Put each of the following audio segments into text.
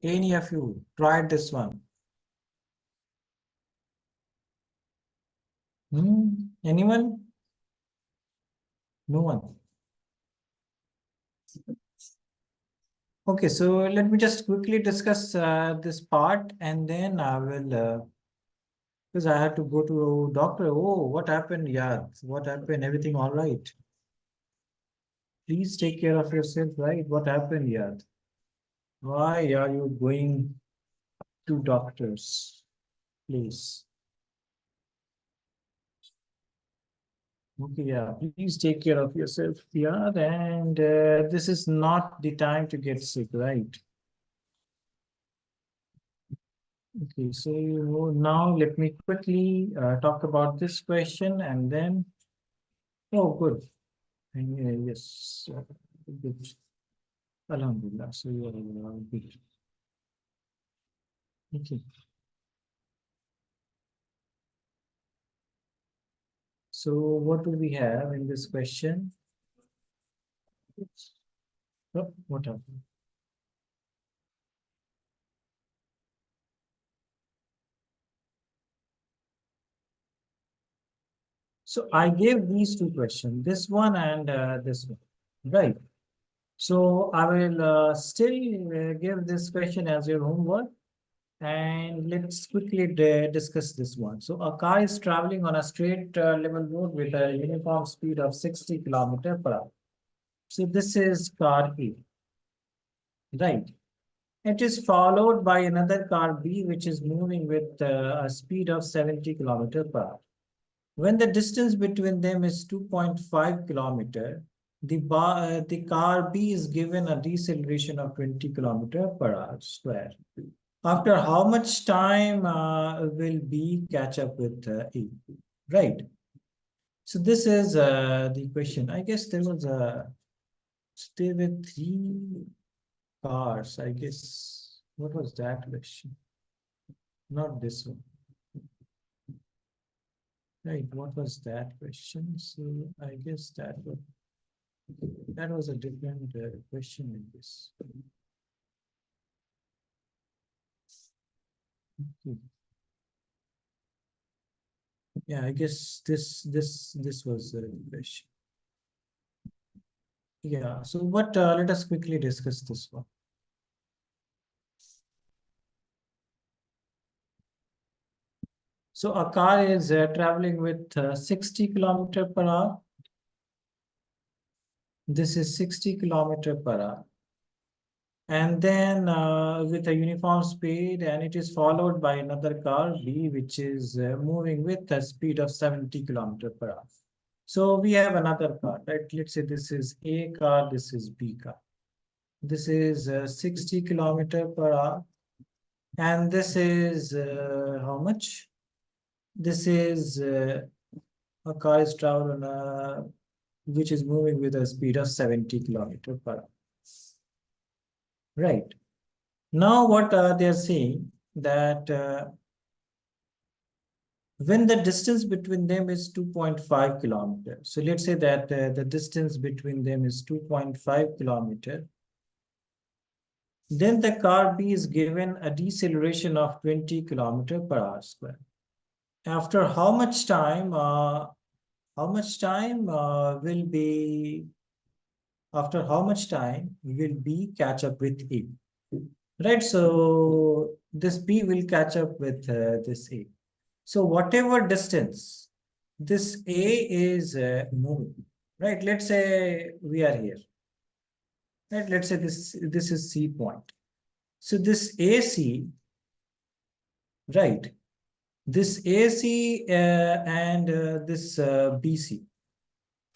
Any of you tried this one? Anyone? No one. Okay, so let me just quickly discuss this part, and then I will, because I had to go to doctor. Oh, what happened? Yeah, what happened? Everything all right? Please take care of yourself, right? What happened? Yeah. Why are you going to doctors? Please. Okay, yeah. Please take care of yourself. Yeah, and this is not the time to get sick, right? Okay, so now let me quickly talk about this question and then, oh, good. And, yes, good. Alhamdulillah. So you are good. Okay. So what do we have in this question? Oh, what happened? So I gave these two questions, this one and this one, right? So I will still give this question as your homework. And let's quickly discuss this one. So a car is traveling on a straight level road with a uniform speed of 60 kilometers per hour. So this is car A, right? It is followed by another car B, which is moving with a speed of 70 kilometers per hour. When the distance between them is 2.5 kilometers, the car B is given a deceleration of 20 kilometers per hour square. After how much time will B catch up with A? Right. So this is the question. I guess there was a stay with three cars. I guess what was that question? Not this one. Right. What was that question? So I guess that was a different question in this. Okay. Yeah, I guess this was the question. Yeah. So what? Let us quickly discuss this one. So a car is traveling with 60 kilometer per hour. This is 60 kilometer per hour. And then with a uniform speed, and it is followed by another car B, which is moving with a speed of 70 kilometer per hour. So we have another car, right? Let's say this is A car, this is B car. This is 60 kilometer per hour. And this is how much? This is a car is traveling on a which is moving with a speed of 70 kilometers per hour. Right. Now what they are saying that when the distance between them is 2.5 kilometers. So let's say that the distance between them is 2.5 kilometers. Then the car B is given a deceleration of 20 kilometers per hour square. After how much time will be after how much time will B catch up with A? Right, so this B will catch up with this A. So whatever distance this A is moving, right? Let's say we are here, right? Let's say this is C point. So this AC, right? This AC and this BC.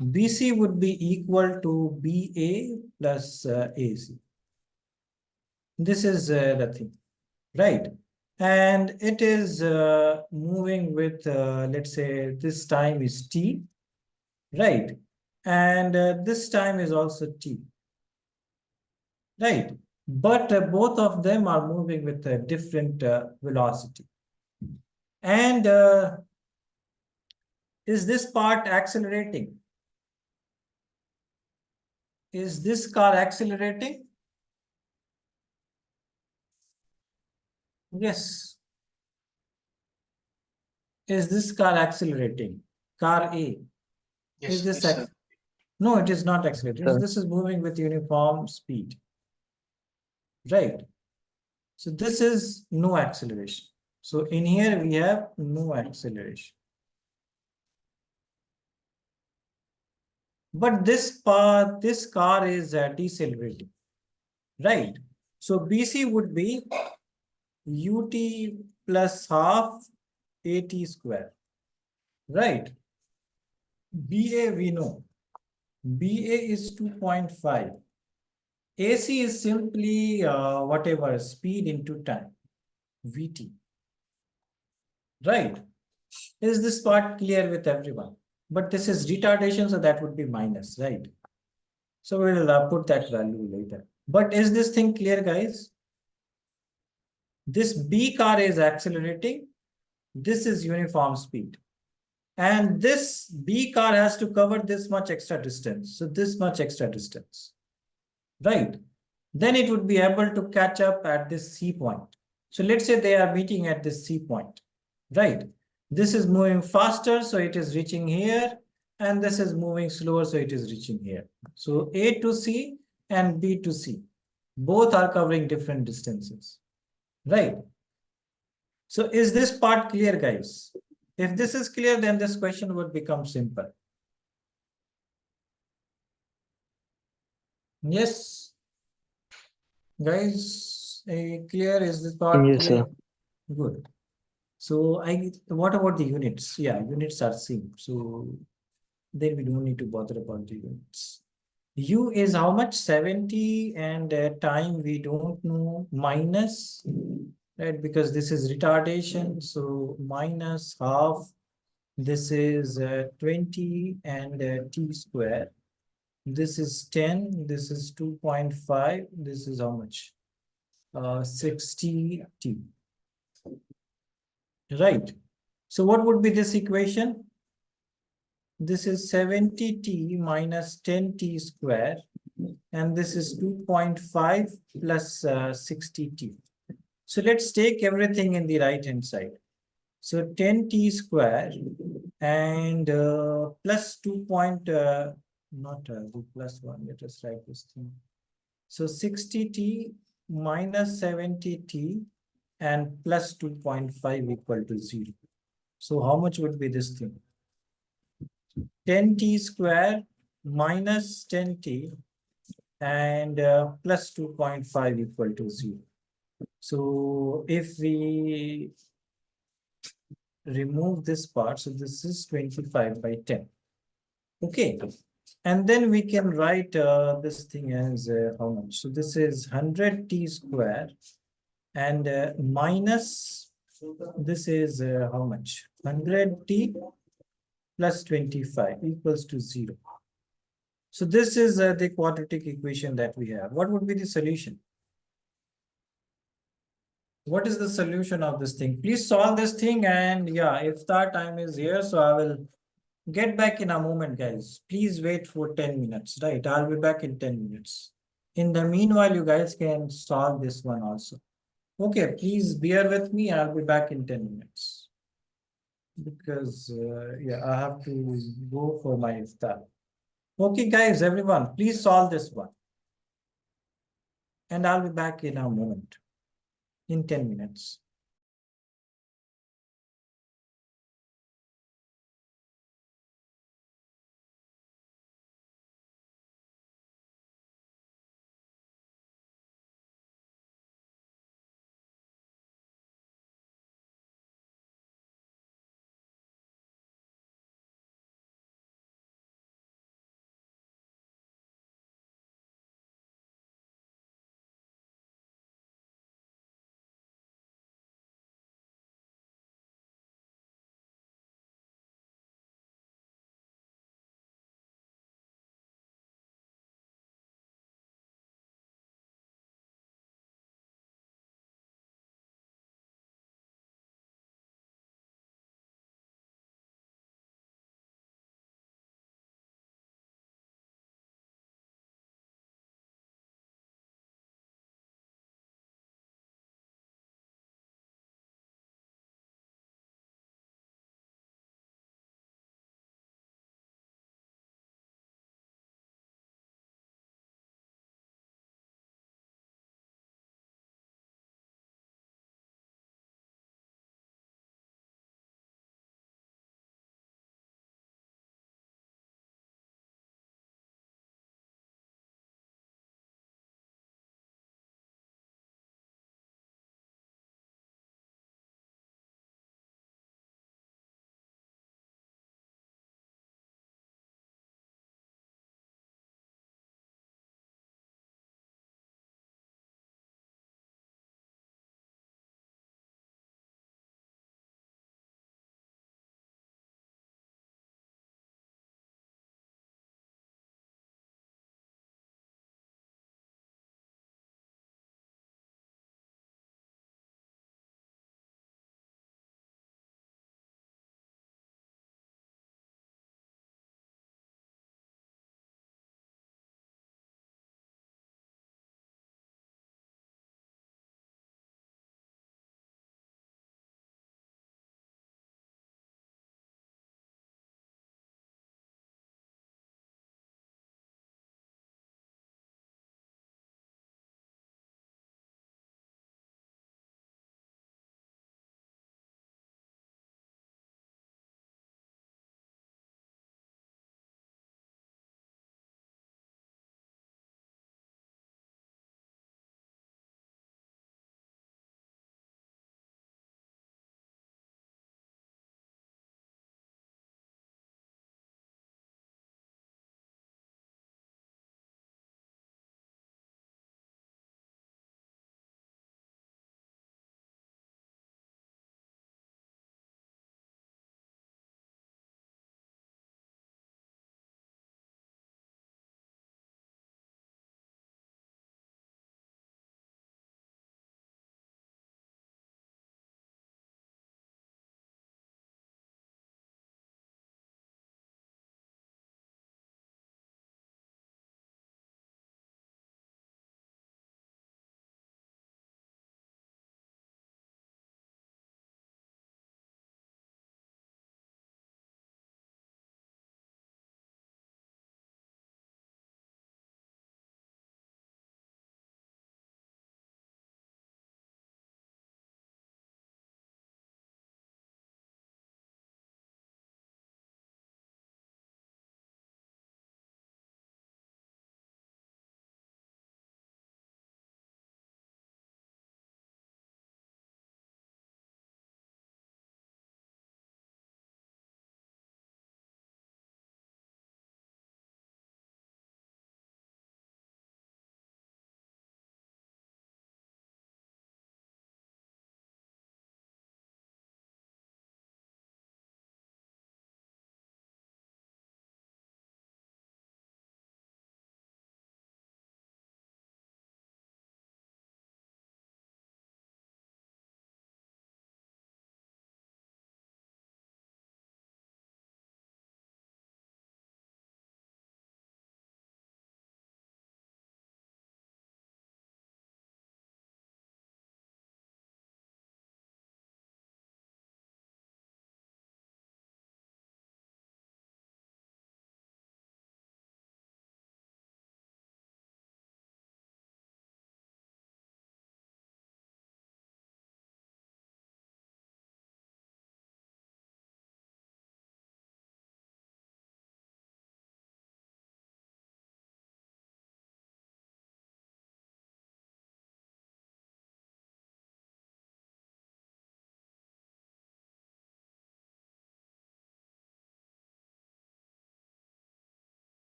BC would be equal to BA plus AC. This is the thing, right? And it is moving with, let's say this time is T, right? And this time is also T, right? But both of them are moving with a different velocity. And is this part accelerating? Is this car accelerating? Yes. Is this car accelerating? Car A. Is Yes, this yes, sir. No, it is not Yes, accelerating. sir. This is moving with uniform speed. Right. So this is no acceleration. So in here we have no acceleration. But this car is decelerating. Right. So BC would be UT plus half AT square. Right. BA we know. BA is 2.5. AC is simply whatever speed into time. VT. Right. Is this part clear with everyone? But this is retardation, so that would be minus, right? So we'll put that value later. But is this thing clear, guys? This B car is accelerating. This is uniform speed. And this B car has to cover this much extra distance. So this much extra distance, right? Then it would be able to catch up at this C point. So let's say they are meeting at this C point, right? This is moving faster, so it is reaching here, and this is moving slower, so it is reaching here. So A to C and B to C, both are covering different distances, right? So is this part clear, guys? If this is clear, then this question would become simple. Yes, guys, clear? Is this part Yes, clear? sir. Good. So what about the units? Yeah, units are same. So then we don't need to bother about the units. U is how much? 70, and time we don't know, minus, right? Because this is retardation. So minus half. This is 20 and t square. This is 10. This is 2.5. This is how much? 60 t. Right. So what would be this equation? This is 70t minus 10t square, and this is 2.5 plus 60t. So let's take everything in the right hand side. So 10t square and plus 2 point, not the plus 1, let us write this thing. So 60t minus 70t and plus 2.5 equal to 0. So how much would be this thing? 10t square minus 10t and plus 2.5 equal to 0. So if we remove this part, so this is 25 by 10. Okay. And then we can write this thing as how much? So this is 100t square and minus, this is how much? 100t plus 25 equals to 0. So this is the quadratic equation that we have. What would be the solution? What is the solution of this thing? Please solve this thing, and yeah, if that time is here, so I will get back in a moment, guys. Please wait for 10 minutes, right? I'll be back in 10 minutes. In the meanwhile, you guys can solve this one also. Okay, please bear with me. I'll be back in 10 minutes. Because, yeah, I have to go for my iftar. Okay, guys, everyone, please solve this one. And I'll be back in a moment, in 10 minutes.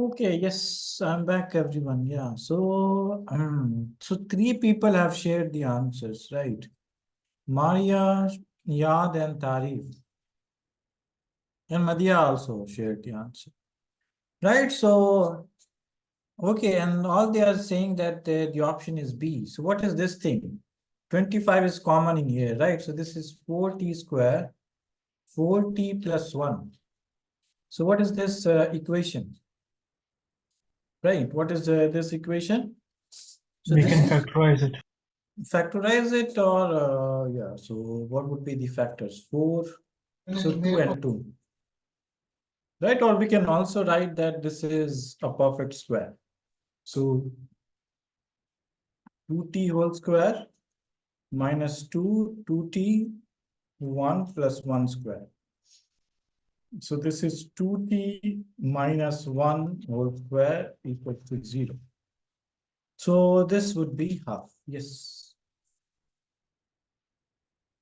Okay, yes, I'm back, everyone. Yeah, so 3 people have shared the answers, right? Maria, Yad, and Tarif. And Madhya also shared the answer. Right, so, okay, and all they are saying that the option is B. So what is this thing? 25 is common in here, right? So this is 4t square, 4t plus 1. So what is this equation? Right, what is this equation? So We this can is factorize it. factorize it, or yeah, so what would be the factors? 4, so 2 and 2. Right, or we can also write that this is a perfect square. So 2t whole square minus 2, 2t, 1 plus 1 square. So this is 2t minus 1 whole square equals to 0. So this would be half. Yes.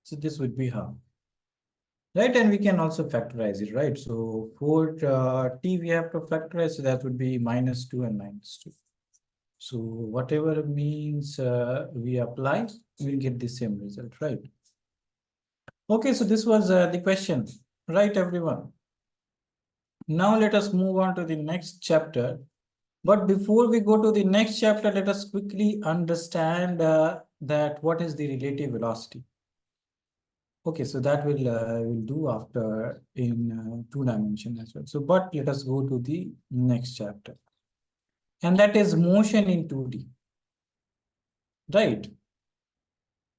So this would be half. Right, and we can also factorize it, right? So for t we have to factorize, so that would be minus 2 and minus 2. So whatever means we apply, we'll get the same result, right? Okay, so this was the question, right, everyone? Now let us move on to the next chapter. But before we go to the next chapter, let us quickly understand that what is the relative velocity. Okay, so that will do after in 2 dimension as well. So, but let us go to the next chapter, and that is motion in 2D, right?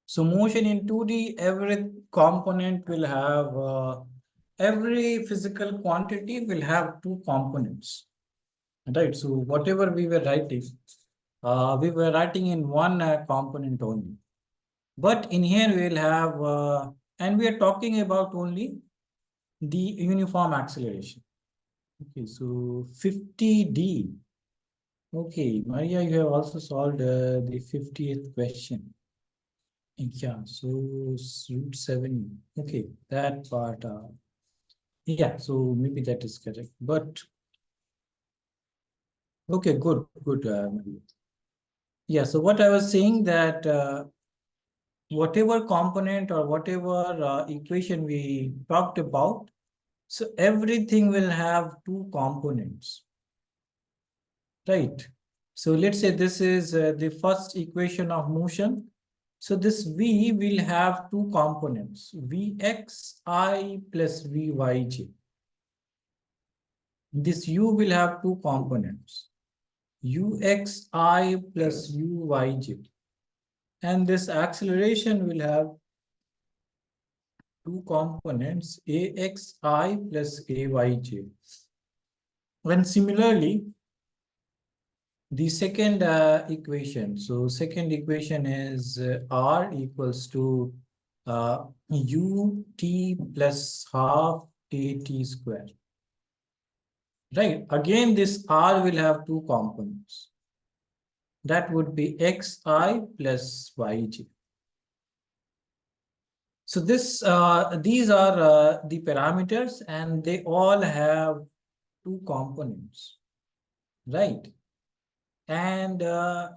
So motion in 2D, every component will have, every physical quantity will have 2 components, right? So whatever we were writing in one component only. But in here we'll have, and we are talking about only the uniform acceleration. Okay, so 50D. Okay, Maria, you have also solved the 50th question. Yeah, so root 7. Okay, that part. Yeah, so maybe that is correct. But okay, good, Maria. Yeah, so what I was saying that whatever component or whatever equation we talked about, so everything will have 2 components, right? So let's say this is the first equation of motion. So this V will have 2 components, Vxi plus Vyj. This U will have 2 components, Uxi plus Uyj. And this acceleration will have 2 components, Axi plus Ayj. And similarly, the second equation. So second equation is R equals to ut plus half at square. Right. Again, this R will have 2 components. That would be xi plus yj. So these are the parameters, and they all have 2 components, right? And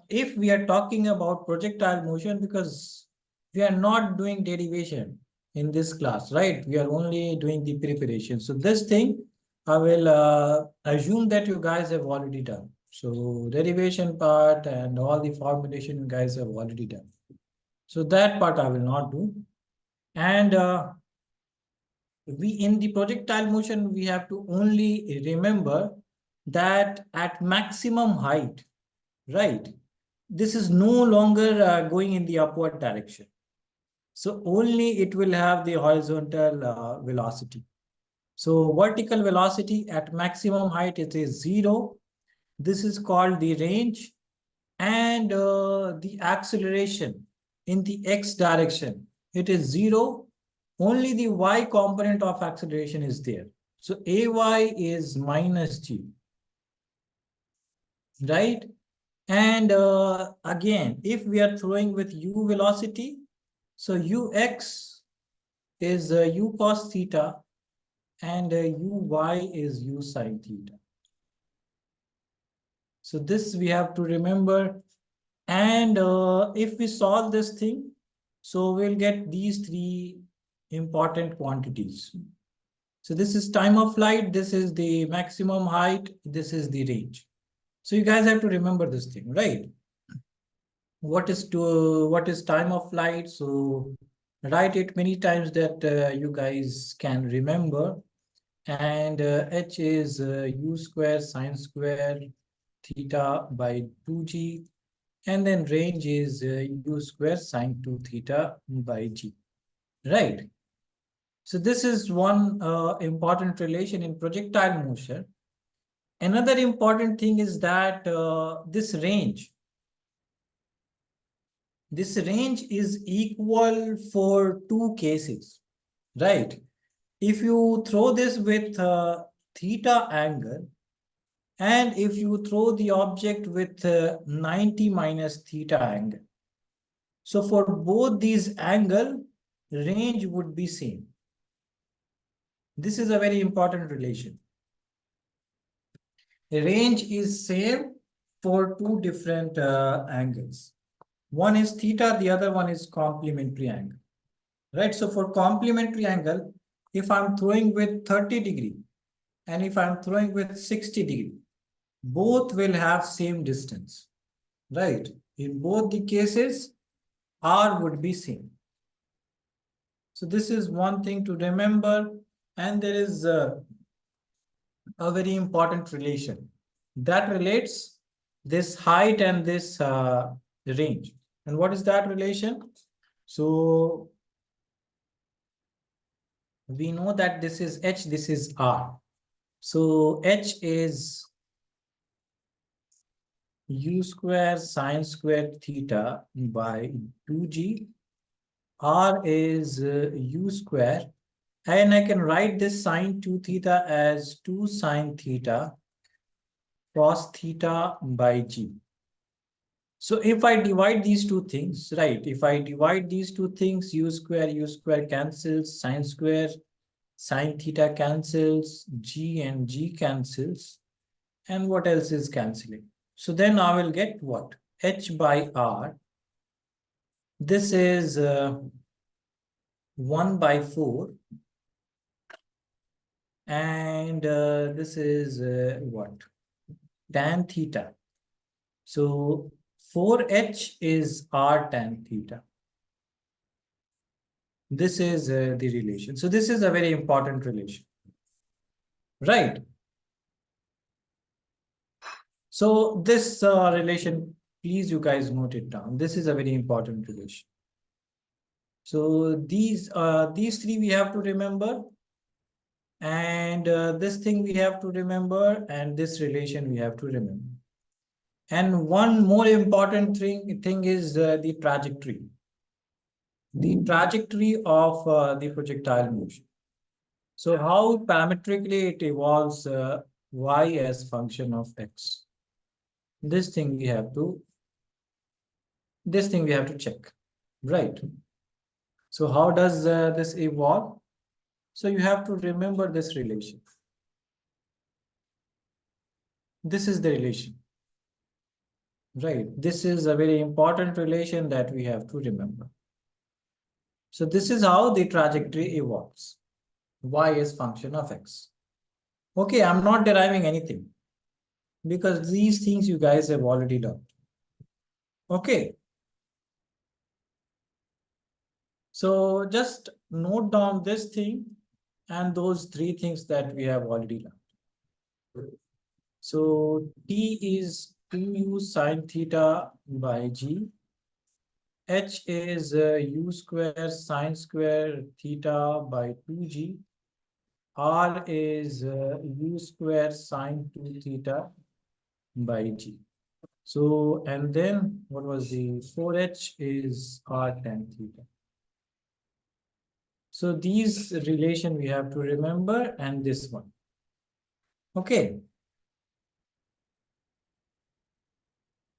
if we are talking about projectile motion, because we are not doing derivation in this class, right? We are only doing the preparation. So this thing, I will assume that you guys have already done. So derivation part and all the formulation you guys have already done. So that part I will not do. And we in the projectile motion, we have to only remember that at maximum height, right? This is no longer going in the upward direction. So only it will have the horizontal velocity. So vertical velocity at maximum height, it is 0. This is called the range. And the acceleration in the x direction, it is 0. Only the y component of acceleration is there. So ay is minus g, right? And again, if we are throwing with u velocity, so ux is u cos theta, and uy is u sin theta. So this we have to remember. And if we solve this thing, so we'll get these three important quantities. So this is time of flight, this is the maximum height, this is the range. So you guys have to remember this thing, right? What is time of flight? So write it many times that you guys can remember. And h is u square sine square theta by 2g, and then range is u square sine 2 theta by g, right? So this is one important relation in projectile motion. Another important thing is that this range is equal for two cases, right? If you throw this with theta angle, and if you throw the object with 90 minus theta angle, so for both these angle, range would be same. This is a very important relation. Range is same for two different angles. One is theta, the other one is complementary angle, right? So for complementary angle, if I'm throwing with 30 degree and if I'm throwing with 60 degree, both will have same distance, right? In both the cases, R would be same. So this is one thing to remember. And there is a very important relation that relates this height and this range. And what is that relation? So we know that this is h, this is r. So h is u square sine square theta by 2g. R is u square, and I can write this sine 2 theta as 2 sine theta cos theta by g. So if I divide these two things, right? If I divide these two things, u square cancels, sine theta cancels, g and g cancels, and what else is cancelling? So then I will get what? H by r. This is 1 by 4. And this is what? Tan theta. So 4h is r tan theta. This is the relation. So this is a very important relation, right? So this relation, please you guys note it down. This is a very important relation. So these three we have to remember, and this thing we have to remember, and this relation we have to remember. And one more important thing is the trajectory. The trajectory of the projectile motion. So how parametrically it evolves y as function of x. This thing we have to check, right? So how does this evolve? So you have to remember this relation. This is the relation, right? This is a very important relation that we have to remember. So this is how the trajectory evolves. Y is function of x. Okay, I'm not deriving anything because these things you guys have already done. Okay. So just note down this thing and those three things that we have already learned. So T is 2u sine theta by g. H is u square sine square theta by 2g. R is u square sine 2 theta by g. So, and then what was the 4h is r tan theta. So these relation we have to remember, and this one. Okay.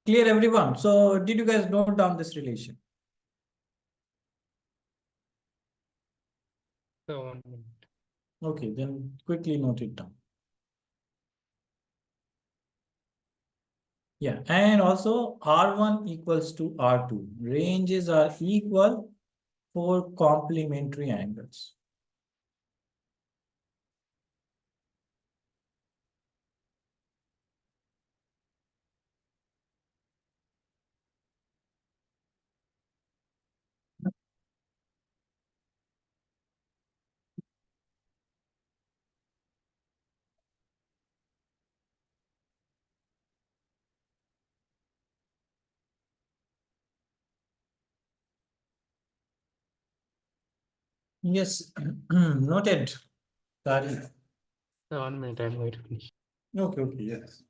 Clear everyone? So did you guys note down this relation? So 1 minute. Okay, then quickly note it down. Yeah, and also R1 equals to R2. Ranges are equal for complementary angles. Yes, noted. Sorry. 1 minute, I'm going to finish. Okay, okay, yes.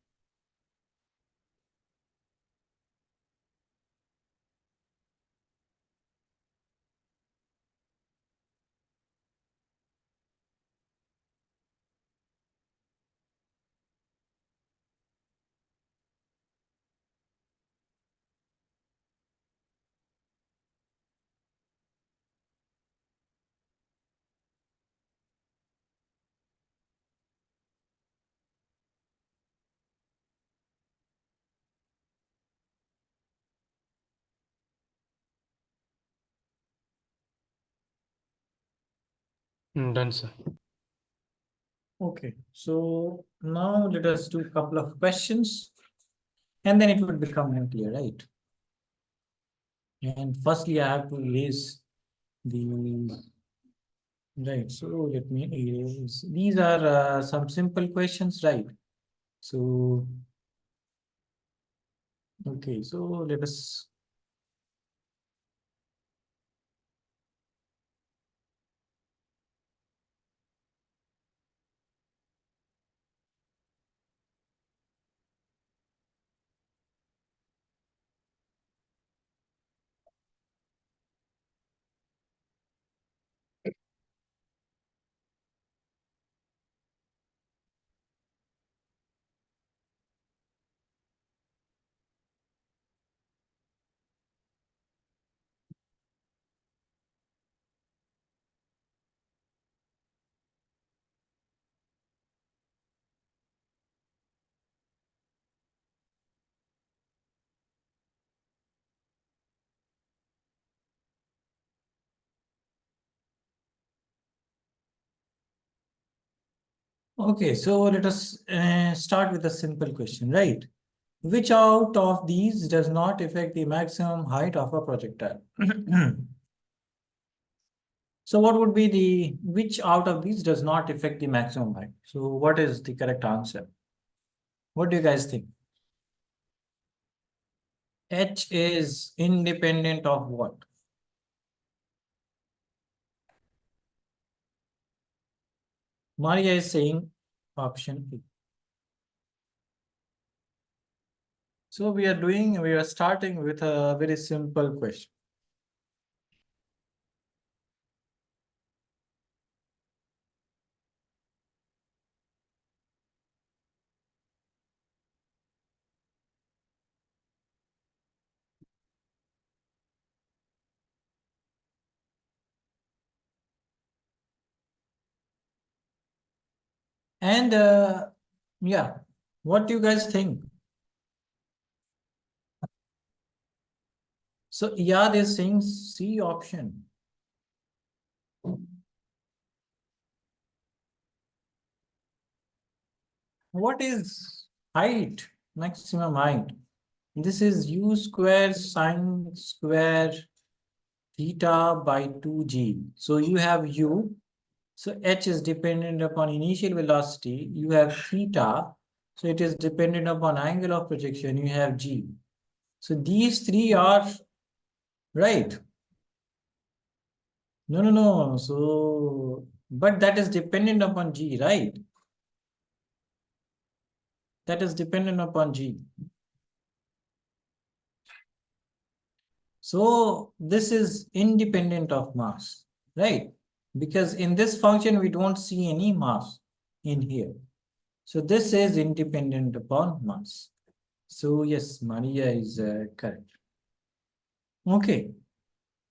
Done, sir. Okay, so now let us do a couple of questions and then it would become more clear, right? And firstly, I have to erase the right. So let me erase. These are some simple questions, right? So, okay, so let us. Okay, so let us start with a simple question, right? Which out of these does not affect the maximum height of a projectile? So what would be the, which out of these does not affect the maximum height? So what is the correct answer? What do you guys think? H is independent of what? Maria is saying option A. So we are starting with a very simple question. And yeah, what do you guys think? So yeah, they're saying C option. What is height? Maximum height. This is u square sine square theta by 2g. So you have u. So h is dependent upon initial velocity. You have theta. So it is dependent upon angle of projection. You have g. So these three are right. No, no, no. So, but that is dependent upon g, right? That is dependent upon g. So this is independent of mass, right? Because in this function, we don't see any mass in here. So this is independent upon mass. So yes, Maria is correct. Okay.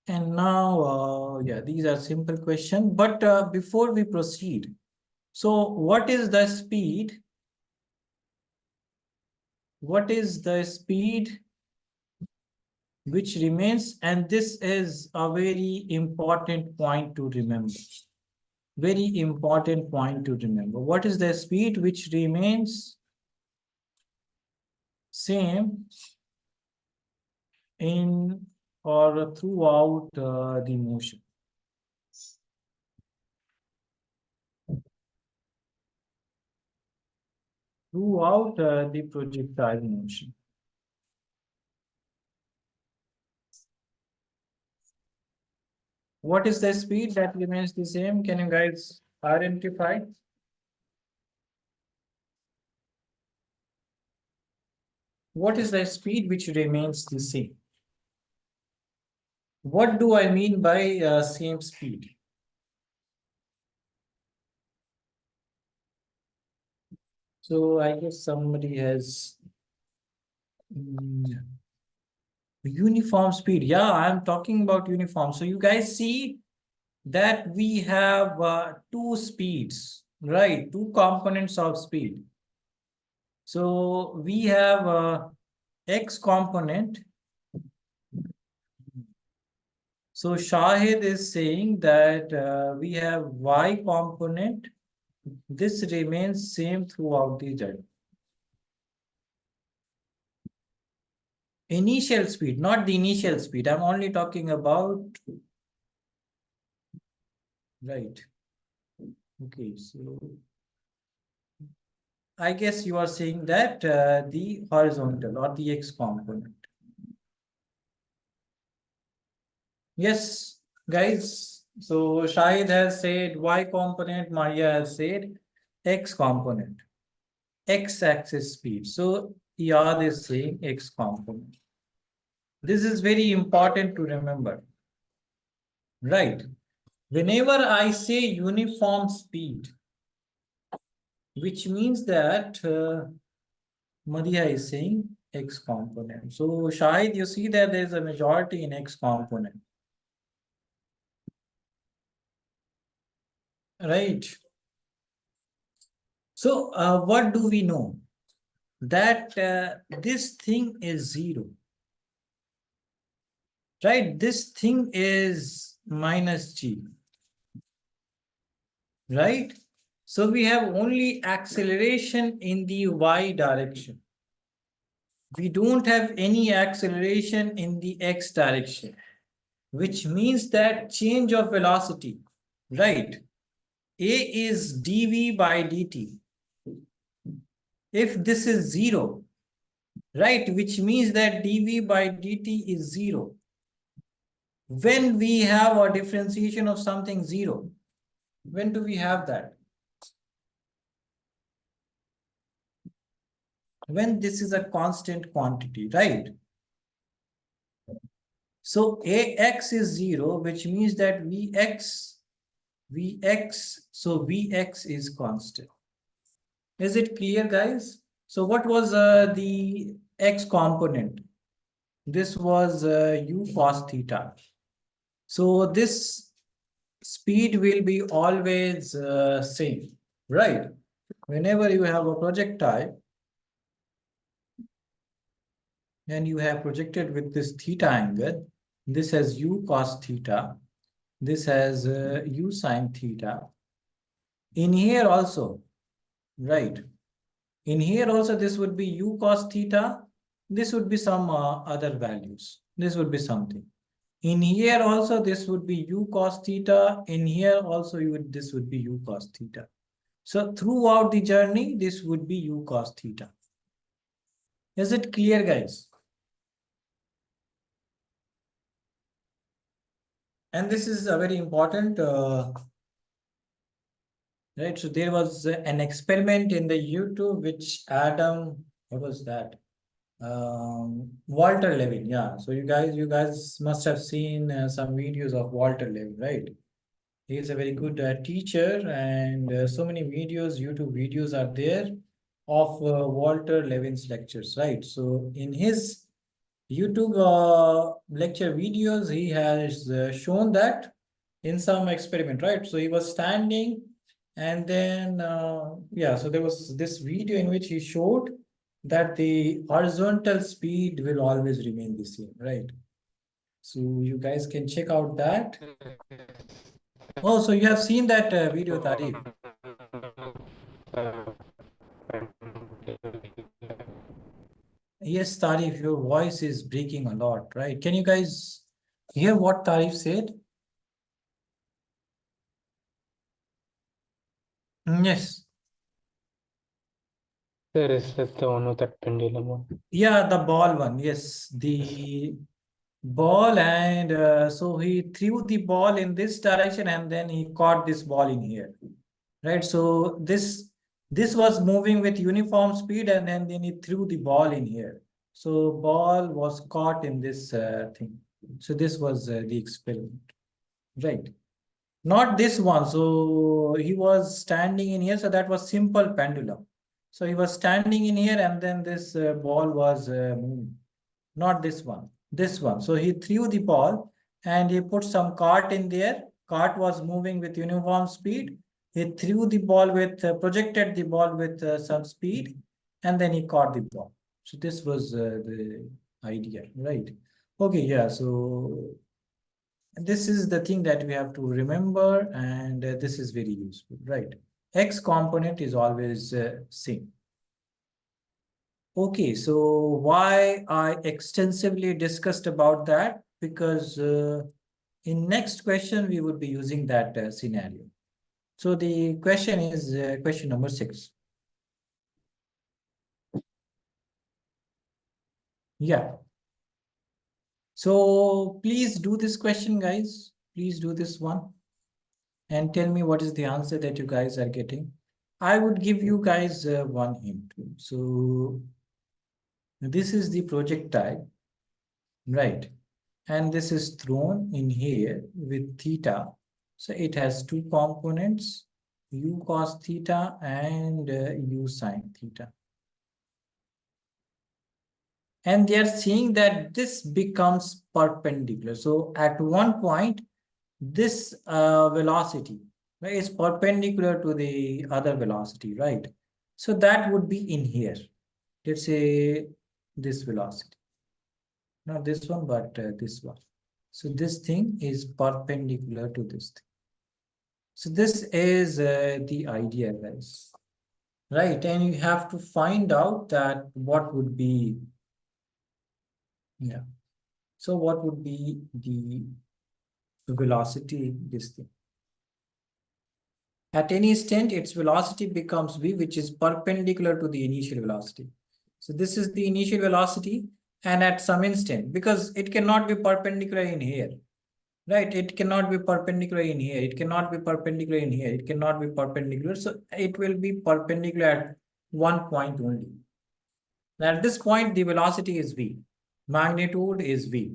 And now, yeah, these are simple questions. But before we proceed, so what is the speed what is the speed which remains? And this is a very important point to remember. Very important point to remember. What is the speed which remains same in or throughout the motion? Throughout the projectile motion. What is the speed that remains the same? Can you guys identify? What is the speed which remains the same? What do I mean by same speed? So I guess somebody has uniform speed. Yeah, I'm talking about uniform. So you guys see that we have two speeds, right? Two components of speed. So we have x component. So Shahid is saying that we have y component. This remains same throughout the journey. Initial speed, not the initial speed. I'm only talking about, right. Okay, so I guess you are saying that the horizontal or the x component. Yes, guys. So Shahid has said y component, Maria has said x component, x-axis speed. So Iyad is saying x component. This is very important to remember, right? Whenever I say uniform speed, which means that Madhya is saying x component. So Shahid, you see that there's a majority in x component, right? So what do we know? That this thing is zero, right? This thing is minus g, right? So we have only acceleration in the y direction. We don't have any acceleration in the x direction, which means that change of velocity, right? A is dv by dt. If this is zero, right, which means that dv by dt is zero. When we have a differentiation of something zero, when do we have that? When this is a constant quantity, right? So ax is zero, which means that so vx is constant. Is it clear, guys? So what was the x component? This was u cos theta. So this speed will be always same, right? Whenever you have a projectile and you have projected with this theta angle, this has u cos theta, this has u sin theta. In here also, right? In here also, this would be u cos theta. This would be some other values. This would be something. In here also, this would be u cos theta. In here also, this would be u cos theta. So throughout the journey, this would be u cos theta. Is it clear, guys? And this is a very important, right? So there was an experiment in the YouTube, which Adam, what was that? Walter Levin, yeah. So you guys must have seen some videos of Walter Levin, right? He is a very good teacher, and so many videos, YouTube videos are there of Walter Levin's lectures, right? So in his YouTube lecture videos, he has shown that in some experiment, right? So he was standing, and then yeah, so there was this video in which he showed that the horizontal speed will always remain the same, right? So you guys can check out that. Oh, so you have seen that video, Tariq. Yes, Tariq, your voice is breaking a lot, right? Can you guys hear what Tariq said? Yes. There is the one with that pendulum one. Yeah, the ball one. Yes, the ball, and so he threw the ball in this direction, and then he caught this ball in here, right? So this was moving with uniform speed, and then he threw the ball in here. So ball was caught in this thing. So this was the experiment, right? Not this one. So he was standing in here. So that was simple pendulum. So he was standing in here, and then this ball was moving. Not this one. This one. So he threw the ball, and he put some cart in there. Cart was moving with uniform speed. He threw the ball with projected the ball with some speed, and then he caught the ball. So this was the idea, right? Okay, yeah. So this is the thing that we have to remember, and this is very useful, right? X component is always same. Okay, so why I extensively discussed about that? Because in next question we would be using that scenario. So the question is question number 6. Yeah. So please do this question, guys. Please do this one and tell me what is the answer that you guys are getting. I would give you guys one hint. So this is the projectile, right? And this is thrown in here with theta. So it has two components, u cos theta and u sine theta. And they are seeing that this becomes perpendicular. So at one point, this velocity, right, is perpendicular to the other velocity, right? So that would be in here. Let's say this velocity. Not this one, but this one. So this thing is perpendicular to this thing. So this is the idea, guys. Right, and you have to find out that what would be, yeah. So what would be the velocity, this thing? At any instant, its velocity becomes v, which is perpendicular to the initial velocity. So this is the initial velocity, and at some instant, because it cannot be perpendicular in here, right? It cannot be perpendicular in here. It cannot be perpendicular in here. It cannot be perpendicular. So it will be perpendicular at one point only. At this point, the velocity is v, magnitude is v.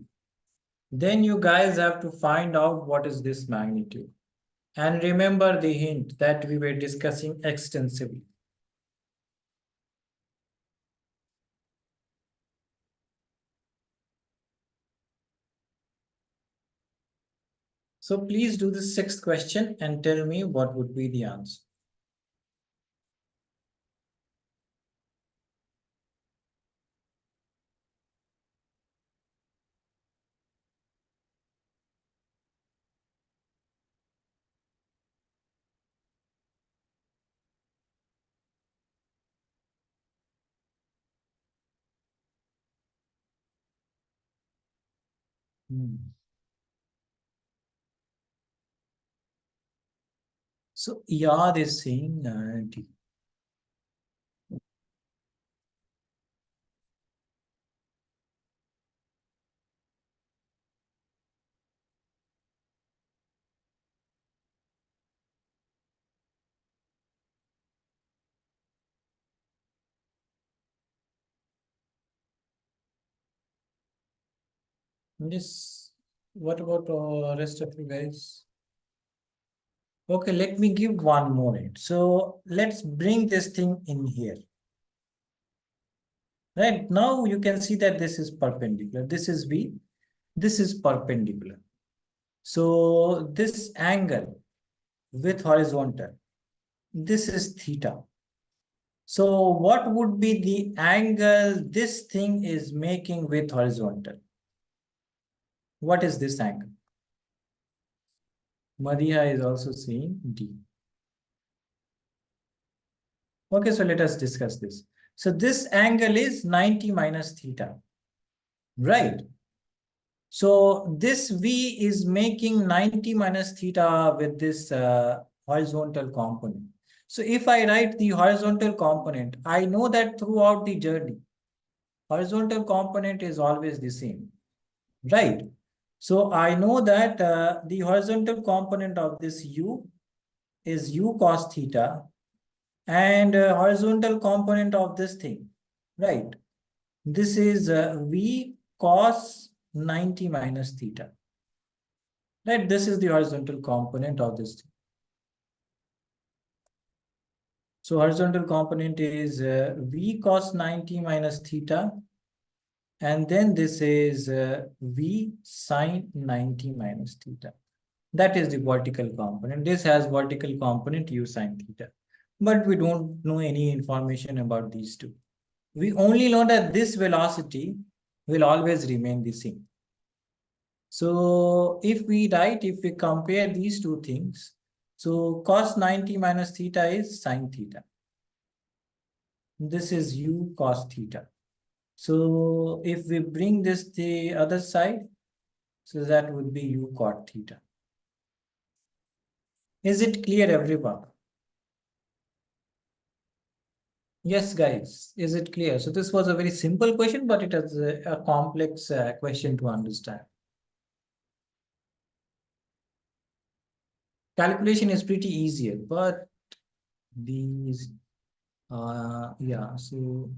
Then you guys have to find out what is this magnitude. And remember the hint that we were discussing extensively. So please do the sixth question and tell me what would be the answer. So Yad is saying D. Yes. What about rest of you guys? Okay, let me give one more hint. So let's bring this thing in here. Right now you can see that this is perpendicular. This is V. This is perpendicular. So this angle with horizontal, this is theta. So what would be the angle this thing is making with horizontal? What is this angle? Madhya is also saying D. Okay, so let us discuss this. So this angle is 90 minus theta, right? So this V is making 90 minus theta with this horizontal component. So if I write the horizontal component, I know that throughout the journey, horizontal component is always the same, right? So I know that the horizontal component of this U is U cos theta, and horizontal component of this thing, right? This is V cos 90 minus theta, right? This is the horizontal component of this thing. So horizontal component is V cos 90 minus theta, and then this is V sine 90 minus theta. That is the vertical component. This has vertical component U sine theta, but we don't know any information about these two. We only know that this velocity will always remain the same. So if we compare these two things, so cos 90 minus theta is sine theta. This is U cos theta. So if we bring this the other side, so that would be U cot theta. Is it clear, everyone? Yes, guys, is it clear? So this was a very simple question, but it is a complex question to understand. Calculation is pretty easier, but these, yeah, so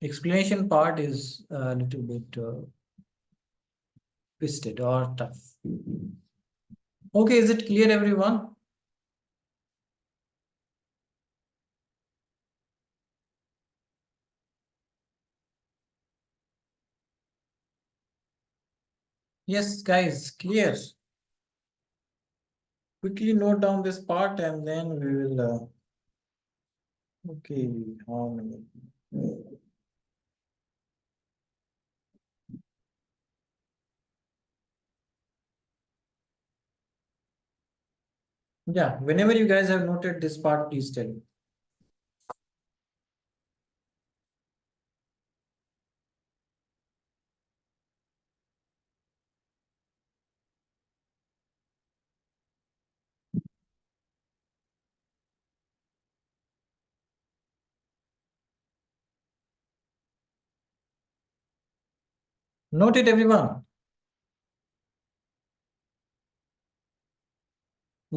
explanation part is a little bit twisted or tough. Okay, is it clear, everyone? Yes, guys, clear. Quickly note down this part and then we will, okay, how many? Yeah, whenever you guys have noted this part, please tell me. Note it, everyone.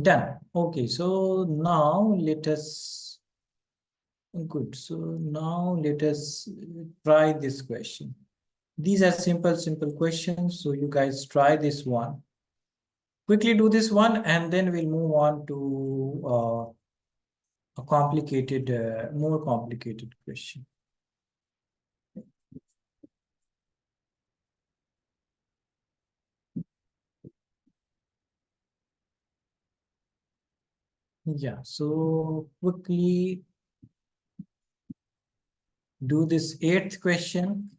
Done. Okay, so now let us, good. So now let us try this question. These are simple questions. So you guys try this one. Quickly do this one and then we'll move on to a complicated, more complicated question. Yeah, so quickly do this eighth question.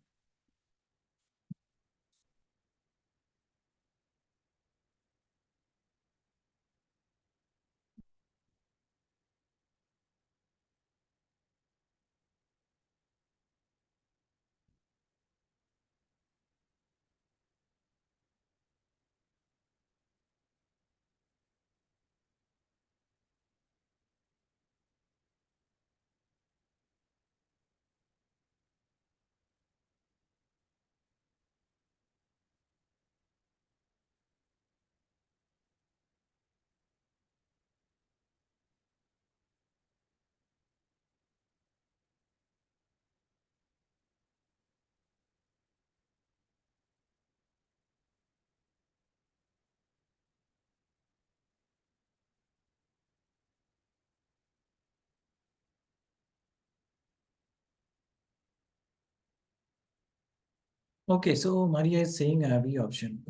Okay, so Maria is saying B option.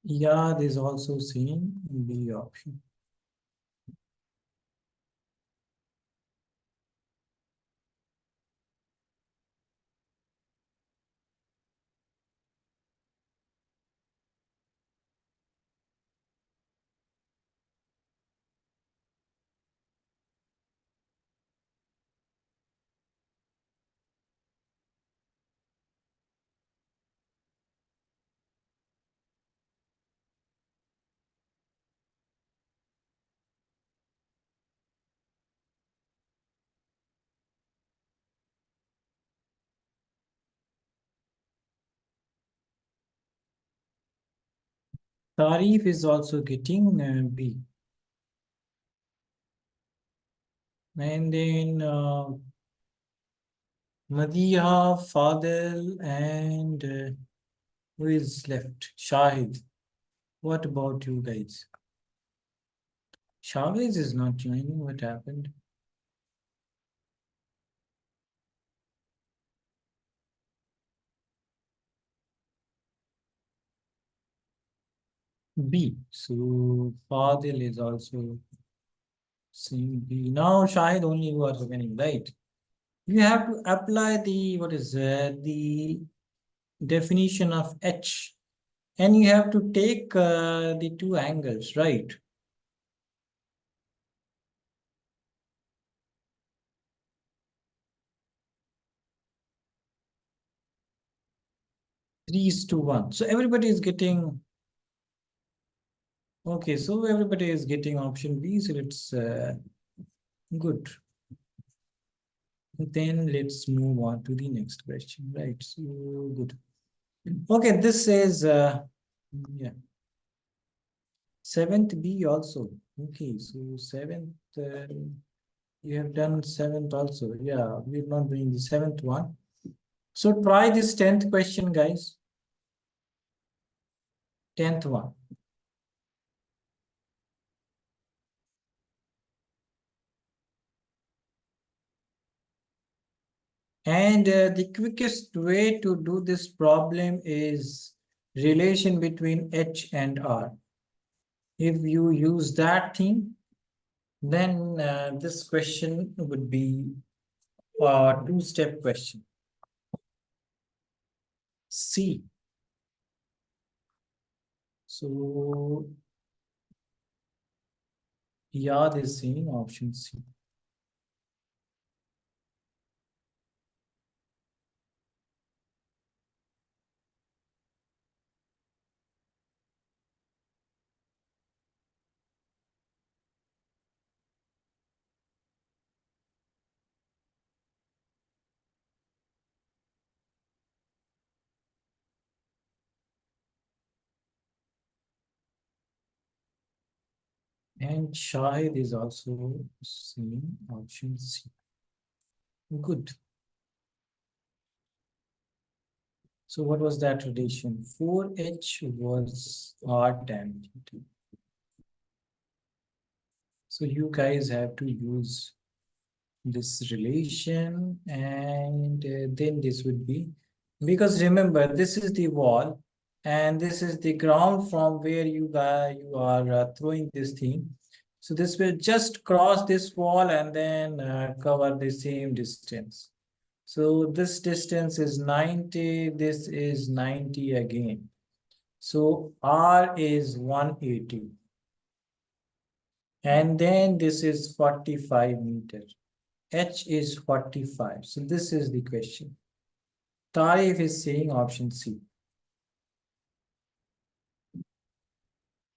Yad is also seen in B option. Tarif is also getting B. And then Madiha, Fadel, and who is left? Shahid. What about you guys? Shahid is not joining. What happened? B. So Fadil is also saying B. Now Shahid only you are winning, right? You have to apply the what is the definition of H, and you have to take the two angles, right? 3:1. So everybody is getting okay. So everybody is getting option B. So it's good. Then let's move on to the next question, right? So good. Okay, this is yeah. Seventh B also. Okay, so seventh, you have done seventh also. Yeah, we're not doing the seventh one. So try this 10th question, guys. 10th one. And the quickest way to do this problem is relation between H and R. If you use that thing, then this question would be a two-step question. C. So Yad is saying option C. And Shahid is also saying option C. Good. So what was that relation? 4H was R tan theta. So you guys have to use this relation, and then this would be, because remember this is the wall and this is the ground from where you are throwing this thing. So this will just cross this wall and then cover the same distance. So this distance is 90, this is 90 again. So R is 180. And then this is 45 meters. H is 45. So this is the question. Tarif is saying option C.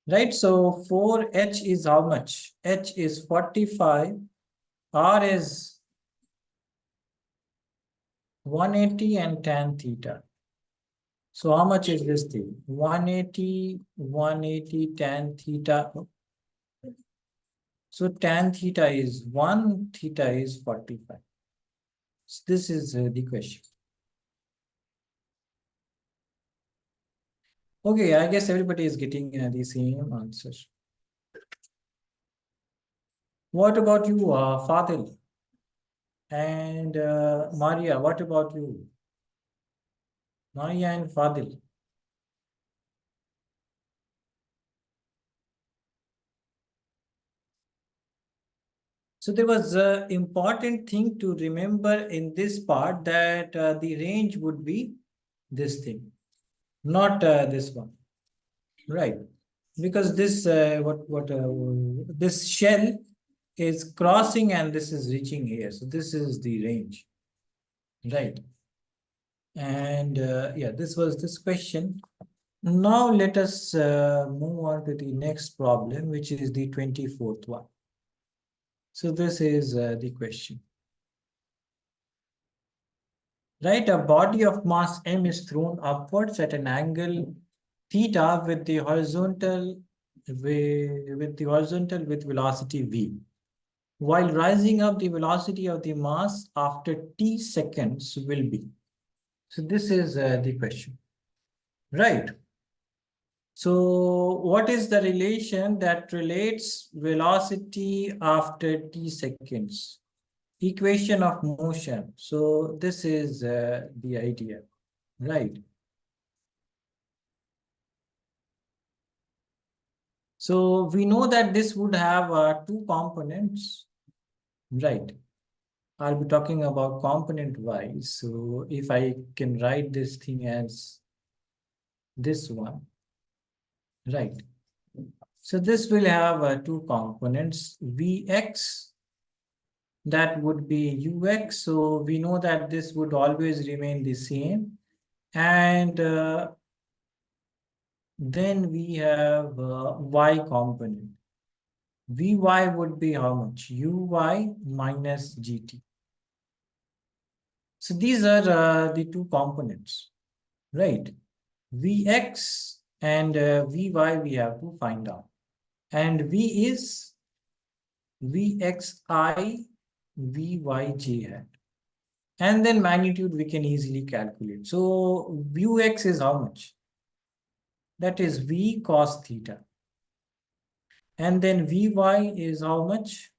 Right? So 4H is how much? H is 45. R is 180 and tan theta. So how much is this thing? 180 tan theta. So tan theta is 1, theta is 45. So this is the question. Okay, I guess everybody is getting the same answer. What about you, Fadil? And Maria, what about you? Maria and Fadil. So there was an important thing to remember in this part, that the range would be this thing, not this one, right? Because this this shell is crossing and this is reaching here. So this is the range, right? And yeah, this was this question. Now let us move on to the next problem, which is the 24th one. So this is the question. Right, a body of mass m is thrown upwards at an angle theta with the horizontal with velocity v. While rising up, the velocity of the mass after t seconds will be. So this is the question, right? So what is the relation that relates velocity after t seconds? Equation of motion. So this is the idea, right? So we know that this would have two components, right? I'll be talking about component wise. So if I can write this thing as this one, right? So this will have two components, Vx, that would be Ux. So we know that this would always remain the same. And then we have y component. Vy would be how much? Uy minus gt. So these are the two components, right? Vx and Vy we have to find out. And V is Vxi Vyj hat. And then magnitude we can easily calculate. So Vx is how much? That is V cos theta. And then Vy is how much?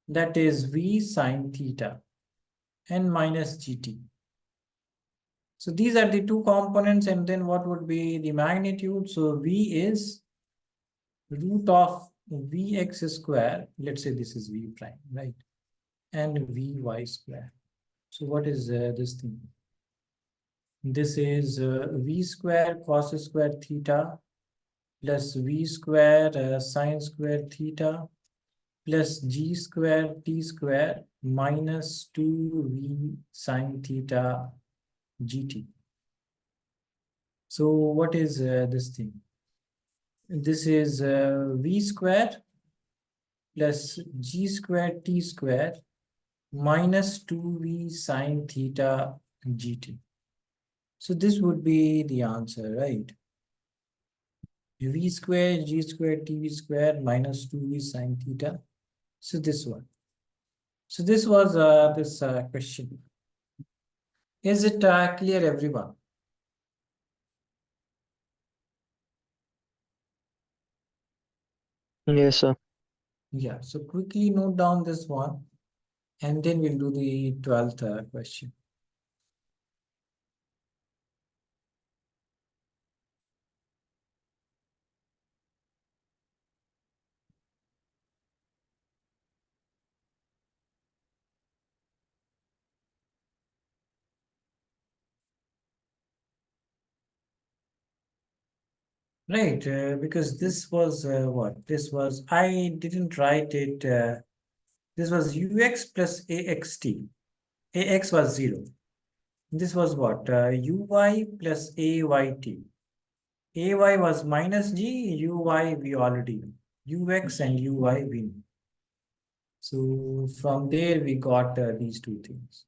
That is V sine theta and minus gt. So these are the two components, and then what would be the magnitude? So V is root of Vx square. Let's say this is V prime, right? And Vy square. So what is this thing? This is V square cos square theta plus V square sine square theta plus G square T square minus 2V sine theta gt. So what is this thing? This is V square plus G square T square minus 2V sine theta gt. So this would be the answer, right? V square G square T square minus 2V sine theta. So this one. So this was this question. Is it clear, everyone? Yes, sir. Yeah, so quickly note down this one, and then we'll do the 12th question. Right, because this was what? This was, I didn't write it. This was ux plus axt. Ax was 0. This was what? Uy plus ayt. Ay was minus g, uy we already know. Ux and uy we know. So from there we got these two things.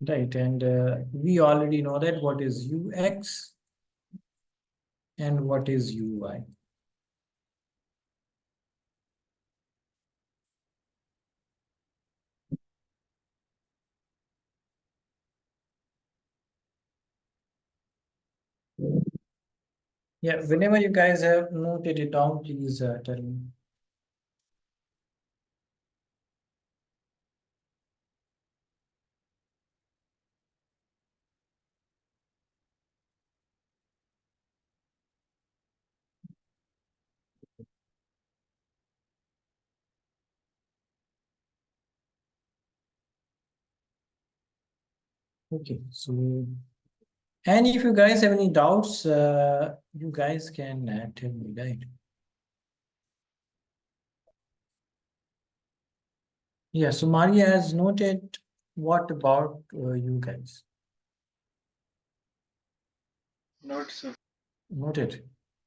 Right, and we already know that what is ux and what is uy. Yeah, whenever you guys have noted it down, please tell me. Okay, so and if you guys have any doubts, you guys can tell me, right? Yeah, so Maria has noted. What about you guys? Not so. Noted.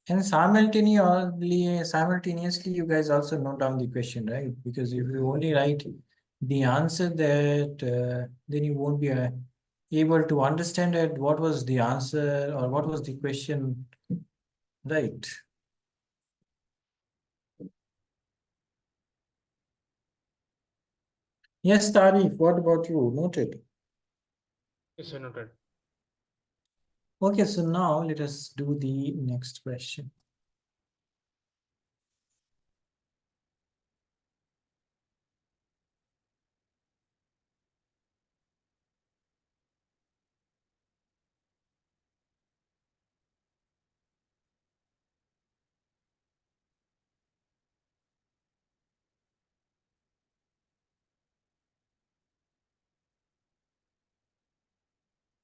And simultaneously, you guys also note down the question, right? Because if you only write the answer that, then you won't be able to understand that what was the answer or what was the question, right? Yes, Tarif, what about you? Noted. Yes, sir, noted. Okay, so now let us do the next question.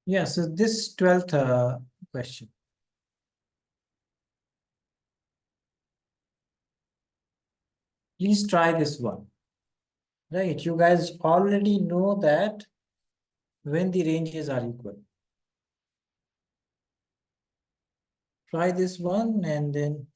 Yeah, so this 12th question. Please try this one. Right, you guys already know that when the ranges are equal. Try this one and then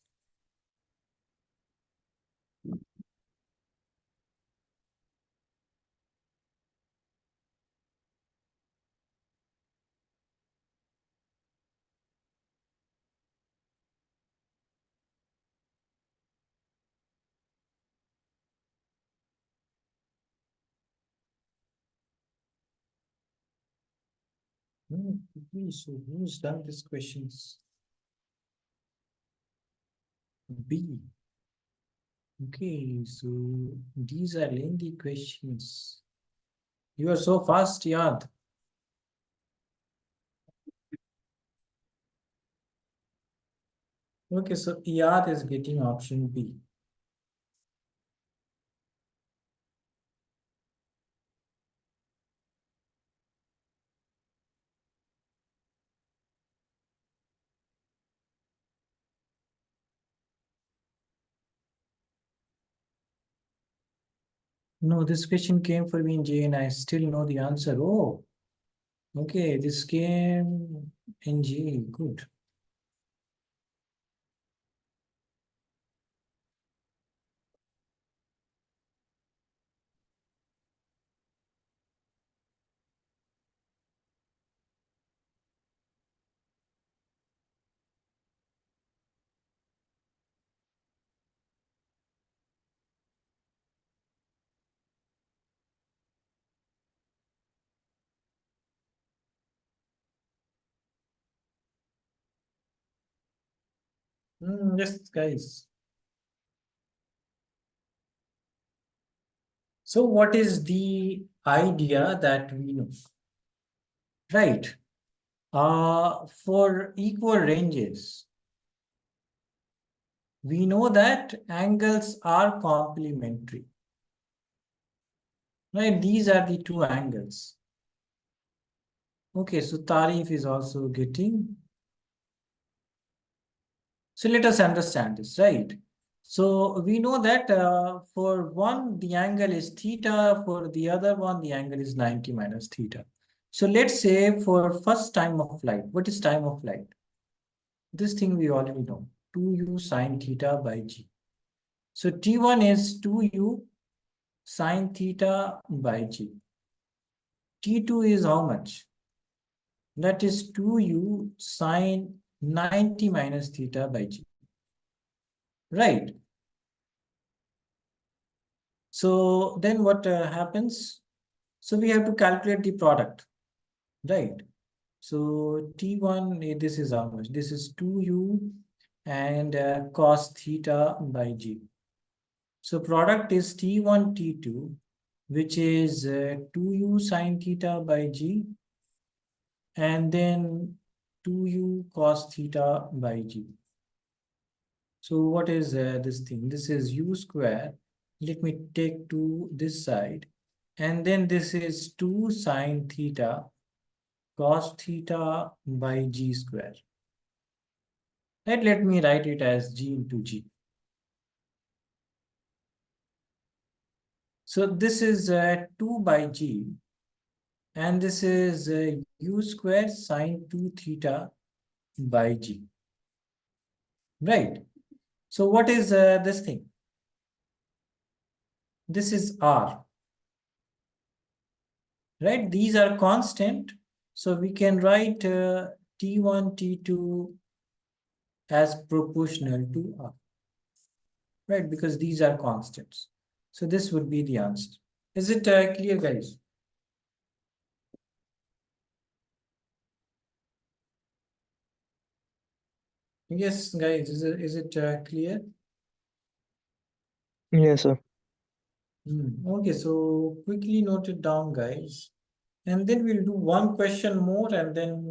okay, so who's done these questions? B. Okay, so these are lengthy questions. You are so fast, Yad. Okay, so Yad is getting option B. No, this question came for me in J and I still know the answer. Oh, okay, this came in J. Good. Yes, guys. So what is the idea that we know? Right. For equal ranges, we know that angles are complementary. Right, these are the two angles. Okay, so Tarif is also getting. So let us understand this, right? So we know that for one, the angle is theta, for the other one, the angle is 90 minus theta. So let's say for first time of flight, what is time of flight? This thing we already know, 2u sine theta by g. So T1 is 2u sine theta by g. T2 is how much? That is 2u sine 90 minus theta by g. Right. So then what happens? So we have to calculate the product. Right. So T1, this is how much? This is 2u and cos theta by g. So product is T1, T2, which is 2u sine theta by g, and then 2u cos theta by g. So what is this thing? This is u square. Let me take to this side. And then this is 2 sine theta cos theta by g square. Right, let me write it as g into g. So this is 2 by g, and this is u square sine 2 theta by g. Right. So what is this thing? This is r. Right? These are constant. So we can write T1, T2 as proportional to r. Right? Because these are constants. So this would be the answer. Is it clear, guys? Yes, guys, is it clear? Yes, sir. Okay, so quickly note it down, guys. And then we'll do one question more, and then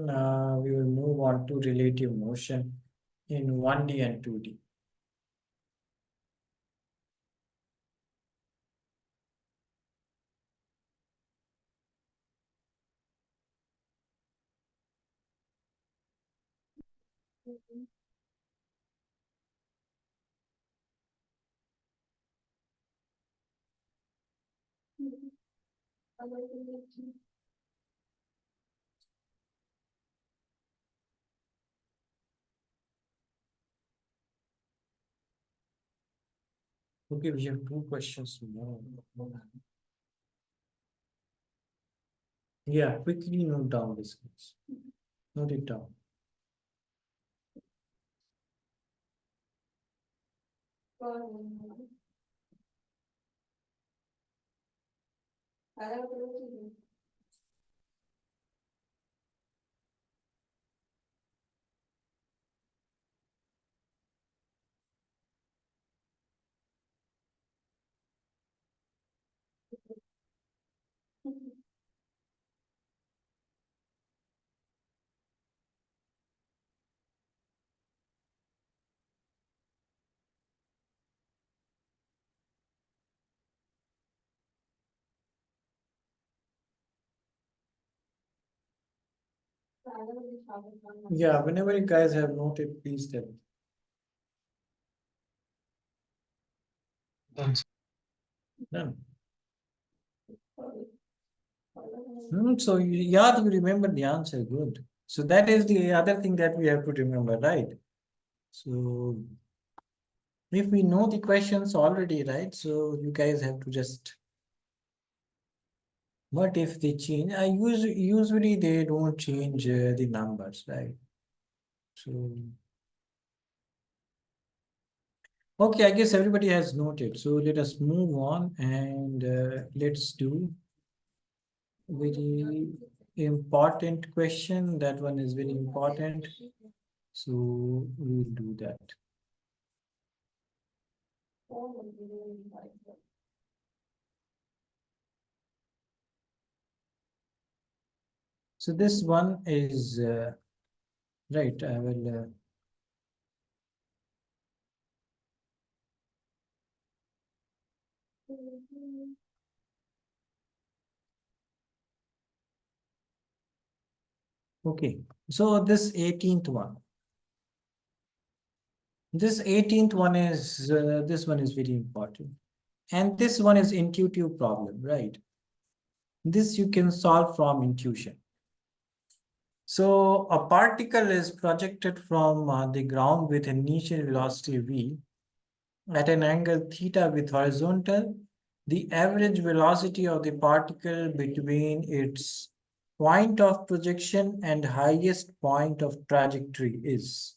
we will move on to relative motion in 1D and 2D. Okay, we have two questions more. Yeah, quickly note down this, guys. Note it down. Yeah, whenever you guys have noted, please tell me. Done. Done. So yeah, you remember the answer. Good. So that is the other thing that we have to remember, right? So if we know the questions already, right? So you guys have to just. What if they change? Usually they don't change the numbers, right? So okay, I guess everybody has noted. So let us move on, and let's do very important question. That one is very important. So we'll do that. So this one is right. I will. Okay. So this 18th one. This 18th one is this one is very important. And this one is intuitive problem, right? This you can solve from intuition. So a particle is projected from the ground with initial velocity v at an angle theta with horizontal. The average velocity of the particle between its point of projection and highest point of trajectory is.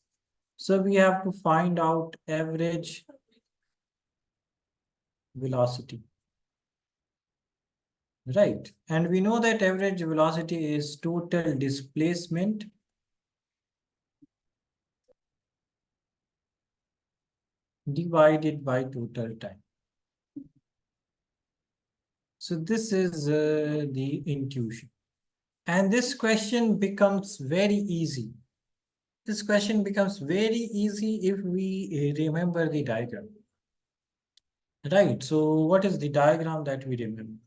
So we have to find out average velocity. Right. And we know that average velocity is total displacement divided by total time. So this is the intuition. And this question becomes very easy. This question becomes very easy if we remember the diagram. Right. So what is the diagram that we remember?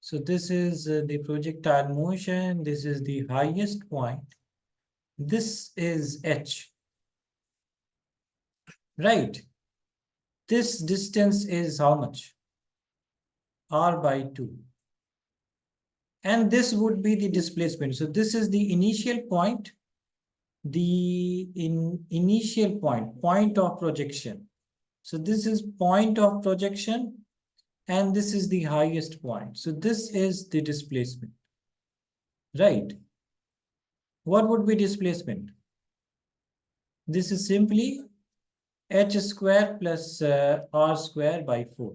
So this is the projectile motion. This is the highest point. This is h, right? This distance is how much? R by 2. And this would be the displacement. So this is the initial point, the initial point of projection. So this is point of projection, and this is the highest point. So this is the displacement, right? What would be displacement? This is simply h square plus r square by 4,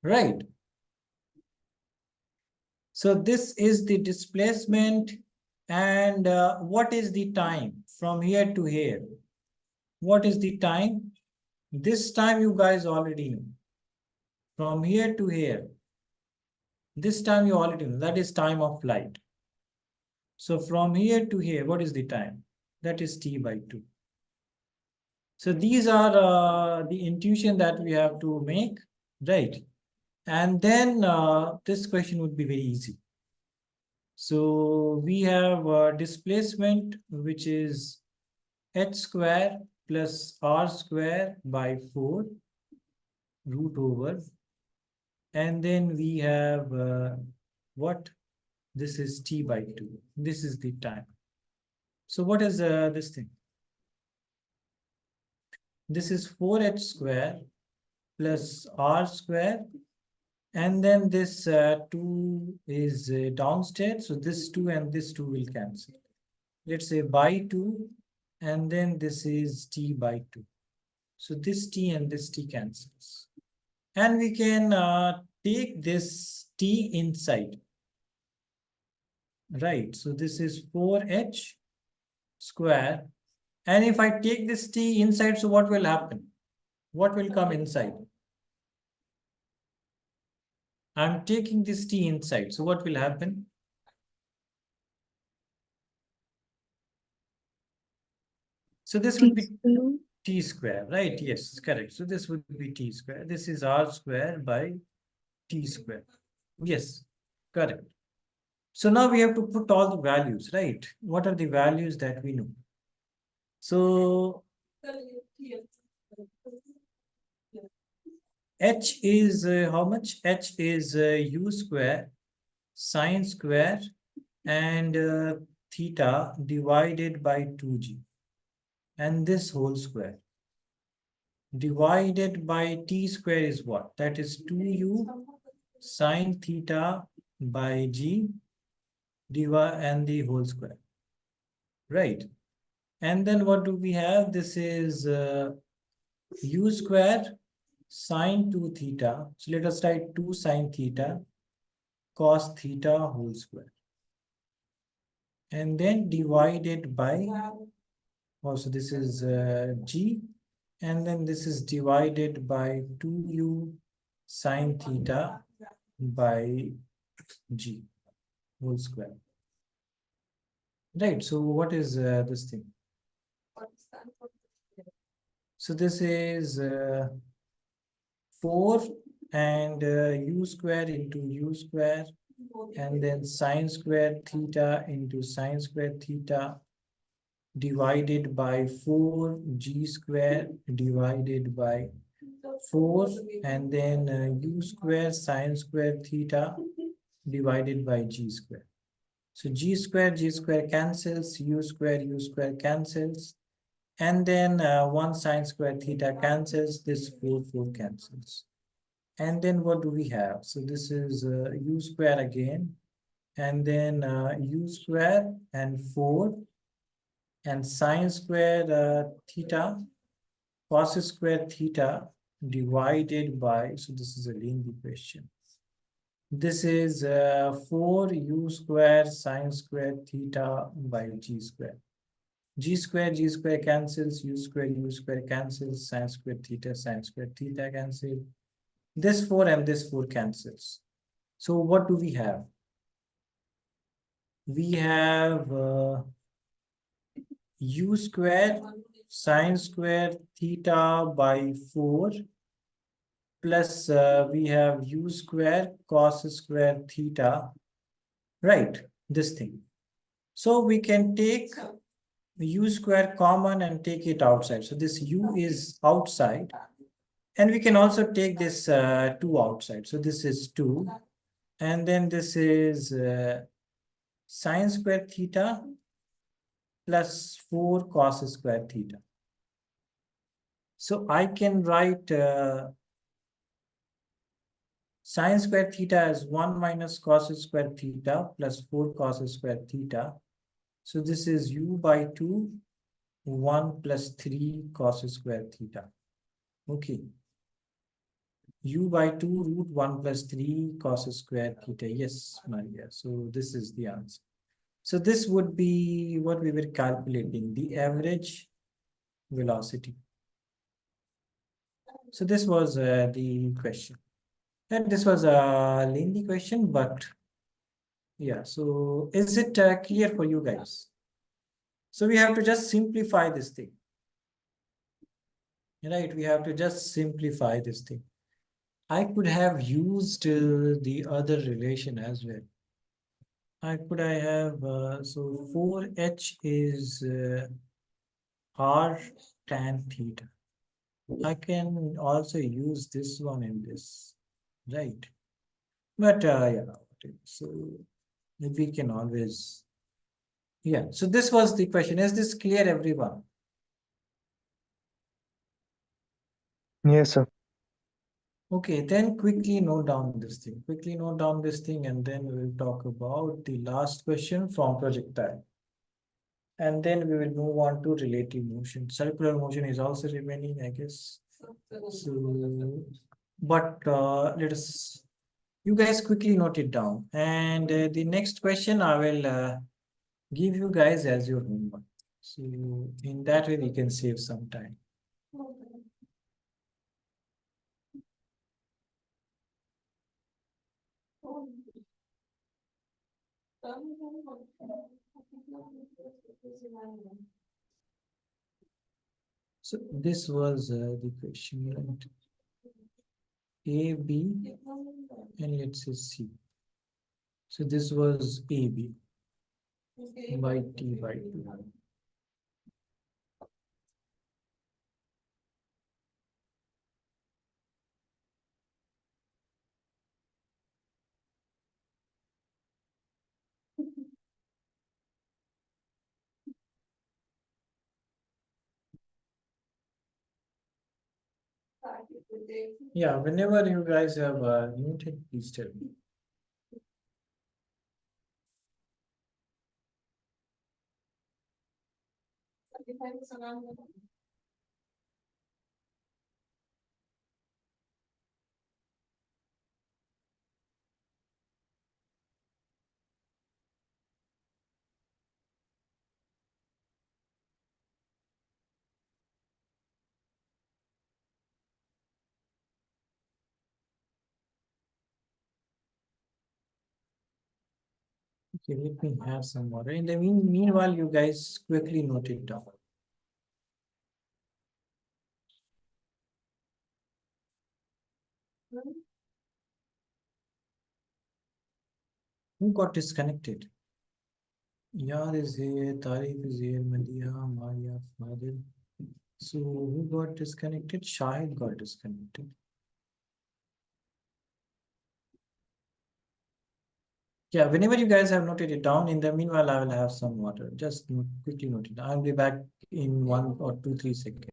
right? So this is the displacement. And what is the time from here to here? What is the time? This time you guys already know. From here to here, this time you already know. That is time of flight. So from here to here, what is the time? That is t by 2. So these are the intuition that we have to make, right? And then this question would be very easy. So we have displacement, which is h square plus r square by 4 root over. And then we have what? This is t by 2. This is the time. So what is this thing? This is 4h square plus r square. And then this 2 is downstairs. So this 2 and this 2 will cancel. Let's say by 2. And then this is t by 2. So this t and this t cancels. And we can take this t inside. Right. So this is 4h square. And if I take this t inside, so what will happen? What will come inside? I'm taking this t inside. So what will happen? So this would be t square, right? Yes, correct. So this would be t square. This is r square by t square. Yes, correct. So now we have to put all the values, right? What are the values that we know? So h is how much? H is u square sine square and theta divided by 2g, and this whole square divided by t square is what? That is 2u sine theta by g divide and the whole square, right? And then what do we have? This is u square sine 2 theta. So let us write 2 sine theta cos theta whole square. And then divided by, also this is g. And then this is divided by 2u sine theta by g whole square. Right. So what is this thing? So this is 4 and u square into u square, and then sine square theta into sine square theta divided by 4 g square divided by 4, and then u square sine square theta divided by g square. So g square cancels, u square cancels, and then 1 sine square theta cancels, this 4 cancels. And then what do we have? So this is u square again, and then u square and 4 and sine square theta cos square theta divided by, so this is a lengthy question. This is 4u square sine square theta by g square. G square cancels, u square cancels, sine square theta cancels. This 4 and this 4 cancels. So what do we have? We have u square sine square theta by 4 plus we have u square cos square theta, right? This thing. So we can take u square common and take it outside. So this u is outside. And we can also take this 2 outside. So this is 2. And then this is sine square theta plus 4 cos square theta. So I can write sine square theta as 1 minus cos square theta plus 4 cos square theta. So this is u by 2, 1 plus 3 cos square theta. Okay. U by 2 root 1 plus 3 cos square theta. Yes, Maria. So this is the answer. So this would be what we were calculating, the average velocity. So this was the question. And this was a lengthy question, but yeah. So is it clear for you guys? So we have to just simplify this thing. Right? We have to just simplify this thing. I could have used the other relation as well. I have so 4h is r tan theta. I can also use this one in this, right? But yeah, so we can always, yeah. So this was the question. Is this clear, everyone? Yes, sir. Okay, then quickly note down this thing. Quickly note down this thing, and then we'll talk about the last question from projectile. And then we will move on to relative motion. Circular motion is also remaining, I guess. So, but let us, you guys quickly note it down. And the next question I will give you guys as your homework. So in that way, we can save some time. So this was the question, right? A, B, and let's say C. So this was AB by T by 2. Yeah, whenever you guys have muted, please tell me. Okay, let me have some water. In the meanwhile, you guys quickly note it down. Who got disconnected? Yar is here, Tarif is here, Madia, Maria, Fadil. So who got disconnected? Shahid got disconnected. Yeah, whenever you guys have noted it down, in the meanwhile, I will have some water. Just quickly note it down. I'll be back in 1 or 2, 3 seconds.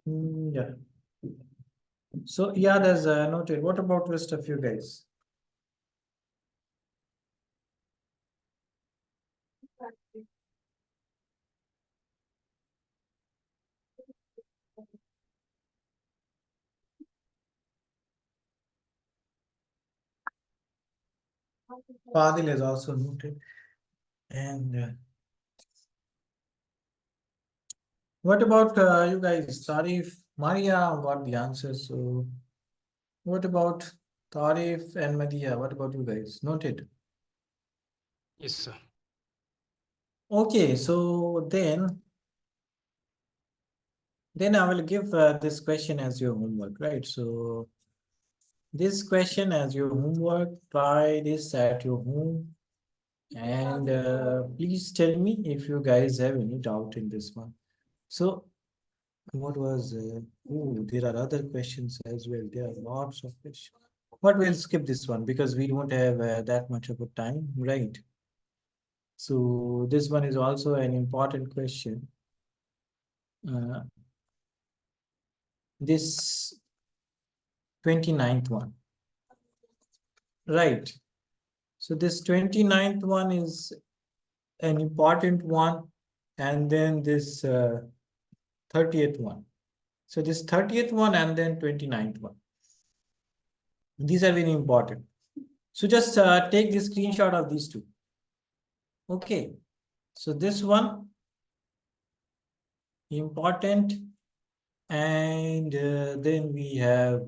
Yeah. So yeah, there's noted. What about rest of you guys? Fadil is also noted. And What about you guys? Tarif, Maria got the answer. So what about Tarif and Madia? What about you guys? Noted. Yes, sir. Okay, so then I will give this question as your homework, right? So this question as your homework, try this at your home, and please tell me if you guys have any doubt in this one. So what was, oh, there are other questions as well. There are lots of questions. But we'll skip this one because we don't have that much of a time, right? So this one is also an important question. This 29th one, right? So this 29th one is an important one, and then this 30th one. So this 30th one and then 29th one. These are very important. So just take the screenshot of these two. Okay. So this one important, and then we have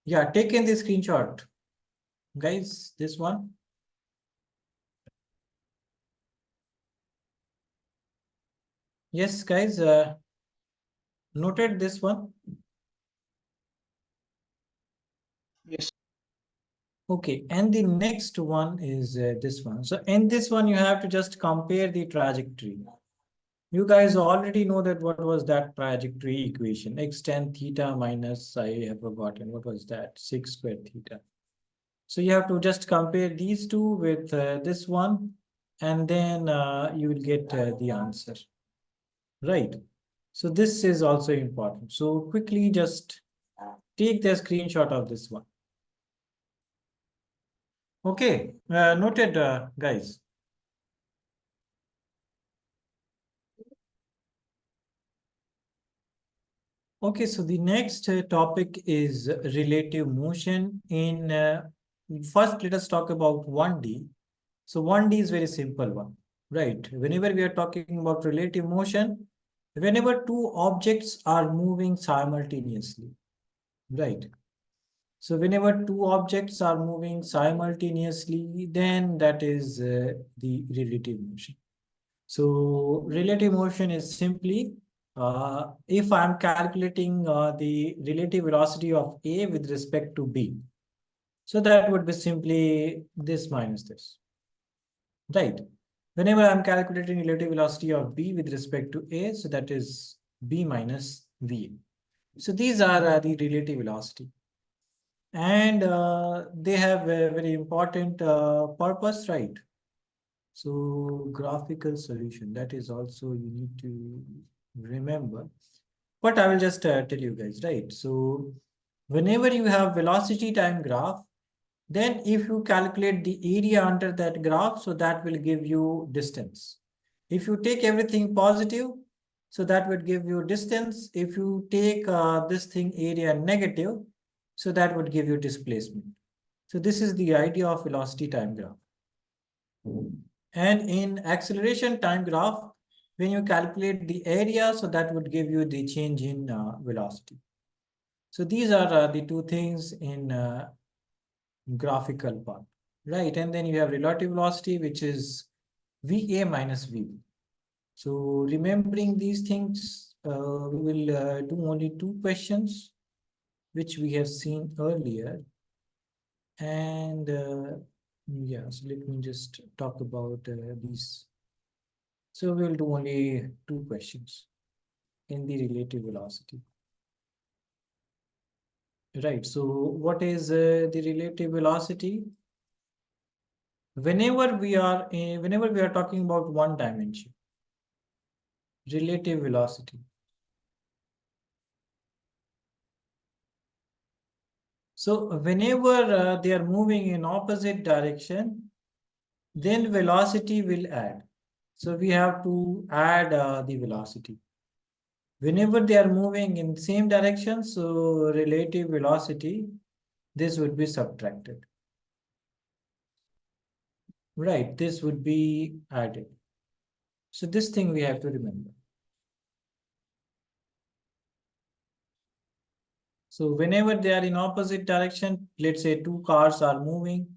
yeah, taken the screenshot, guys. This one. Yes, guys. Noted this one. Yes. Okay, and the next one is this one. So in this one, you have to just compare the trajectory. You guys already know that what was that trajectory equation? X tan theta minus, I have forgotten, what was that? 6 square theta. So you have to just compare these two with this one, and then you will get the answer. Right. So this is also important. So quickly just take the screenshot of this one. Okay, noted, guys. Okay, so the next topic is relative motion in first let us talk about 1D. So 1D is very simple one, right? Whenever we are talking about relative motion, whenever two objects are moving simultaneously, right? So whenever two objects are moving simultaneously, then that is the relative motion. So relative motion is simply if I'm calculating the relative velocity of A with respect to B. So that would be simply this minus this, right? Whenever I'm calculating relative velocity of B with respect to A, so that is B minus V. So these are the relative velocity. And they have a very important purpose, right? So graphical solution, that is also you need to remember. But I will just tell you guys, right? So whenever you have velocity time graph, then if you calculate the area under that graph, so that will give you distance. If you take everything positive, so that would give you distance. If you take this thing area negative, so that would give you displacement. So this is the idea of velocity time graph. And in acceleration time graph, when you calculate the area, so that would give you the change in velocity. So these are the two things in graphical part, right? And then you have relative velocity, which is VA minus VB. So remembering these things, we will do only two questions, which we have seen earlier. And yeah, so let me just talk about these. So we'll do only two questions in the relative velocity. Right, so what is the relative velocity? Whenever we are talking about one dimension, relative velocity. So whenever they are moving in opposite direction, then velocity will add. So we have to add the velocity. Whenever they are moving in same direction, so relative velocity, this would be subtracted. Right, this would be added. So this thing we have to remember. So whenever they are in opposite direction, let's say two cars are moving,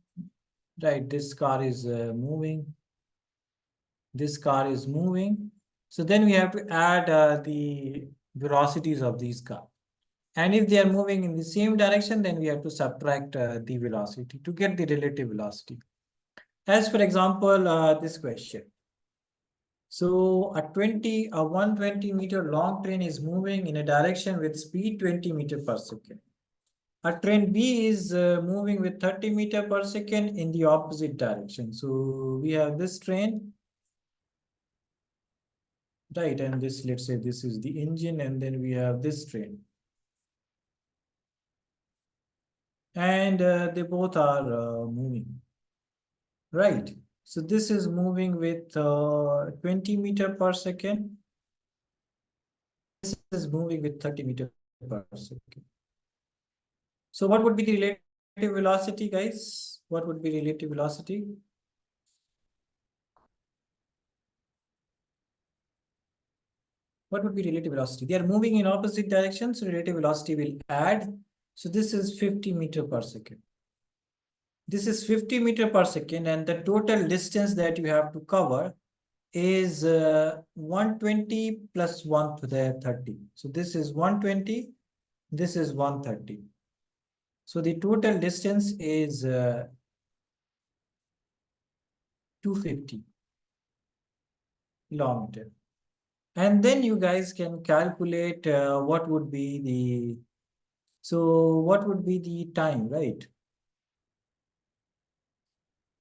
right? This car is moving. This car is moving. So then we have to add the velocities of these cars. And if they are moving in the same direction, then we have to subtract the velocity to get the relative velocity. As for example, this question. So a 120 meter long train is moving in a direction with speed 20 meter per second. A train B is moving with 30 meter per second in the opposite direction. So we have this train, right? And this, let's say this is the engine, and then we have this train. And they both are moving, right? So this is moving with 20 meter per second. This is moving with 30 meter per second. So what would be the relative velocity, guys? What would be relative velocity? What would be relative velocity? They are moving in opposite directions, so relative velocity will add. So this is 50 meter per second. This is 50 meter per second, and the total distance that you have to cover is 120 plus 130. So this is 120, this is 130. So the total distance is 250 kilometer. And then you guys can calculate what would be the, so what would be the time, right?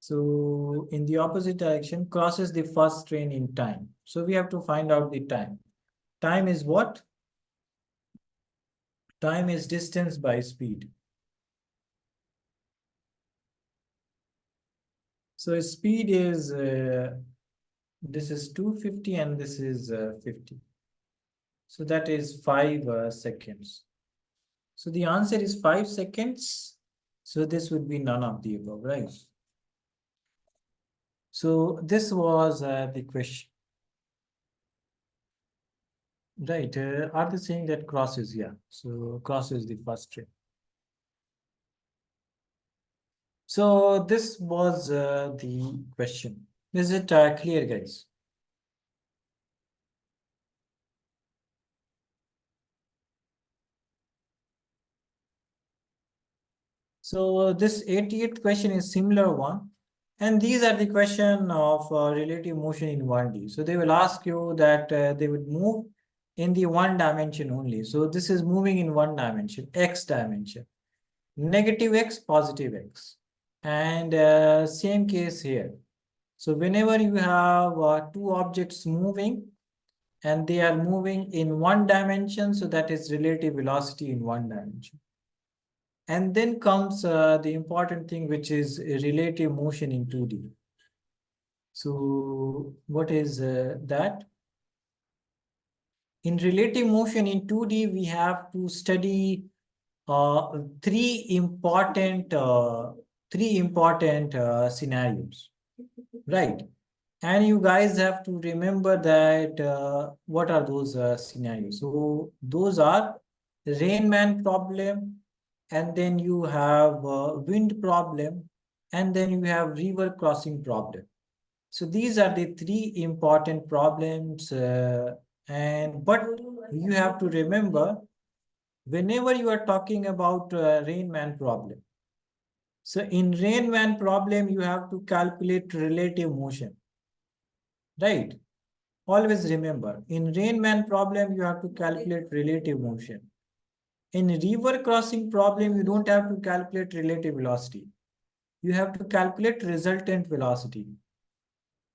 So in the opposite direction crosses the first train in time. So we have to find out the time. Time is what? Time is distance by speed. So speed is, this is 250 and this is 50. So that is 5 seconds. So the answer is 5 seconds. So this would be none of the above, right? So this was the question. Right, are they saying that crosses? Yeah, so cross is the first train. So this was the question. Is it clear, guys? So this 88th question is similar one. And these are the question of relative motion in 1D. So they will ask you that they would move in the one dimension only. So this is moving in one dimension, X dimension. Negative X, positive X. And same case here. So whenever you have two objects moving and they are moving in one dimension, so that is relative velocity in one dimension. And then comes the important thing, which is relative motion in 2D. So what is that? In relative motion in 2D, we have to study three important scenarios, right? And you guys have to remember that what are those scenarios? So those are rainman problem, and then you have wind problem, and then you have river crossing problem. So these are the three important problems, but you have to remember whenever you are talking about rainman problem. So in rainman problem, you have to calculate relative motion, right? Always remember, in rainman problem, you have to calculate relative motion. In river crossing problem, you don't have to calculate relative velocity. You have to calculate resultant velocity.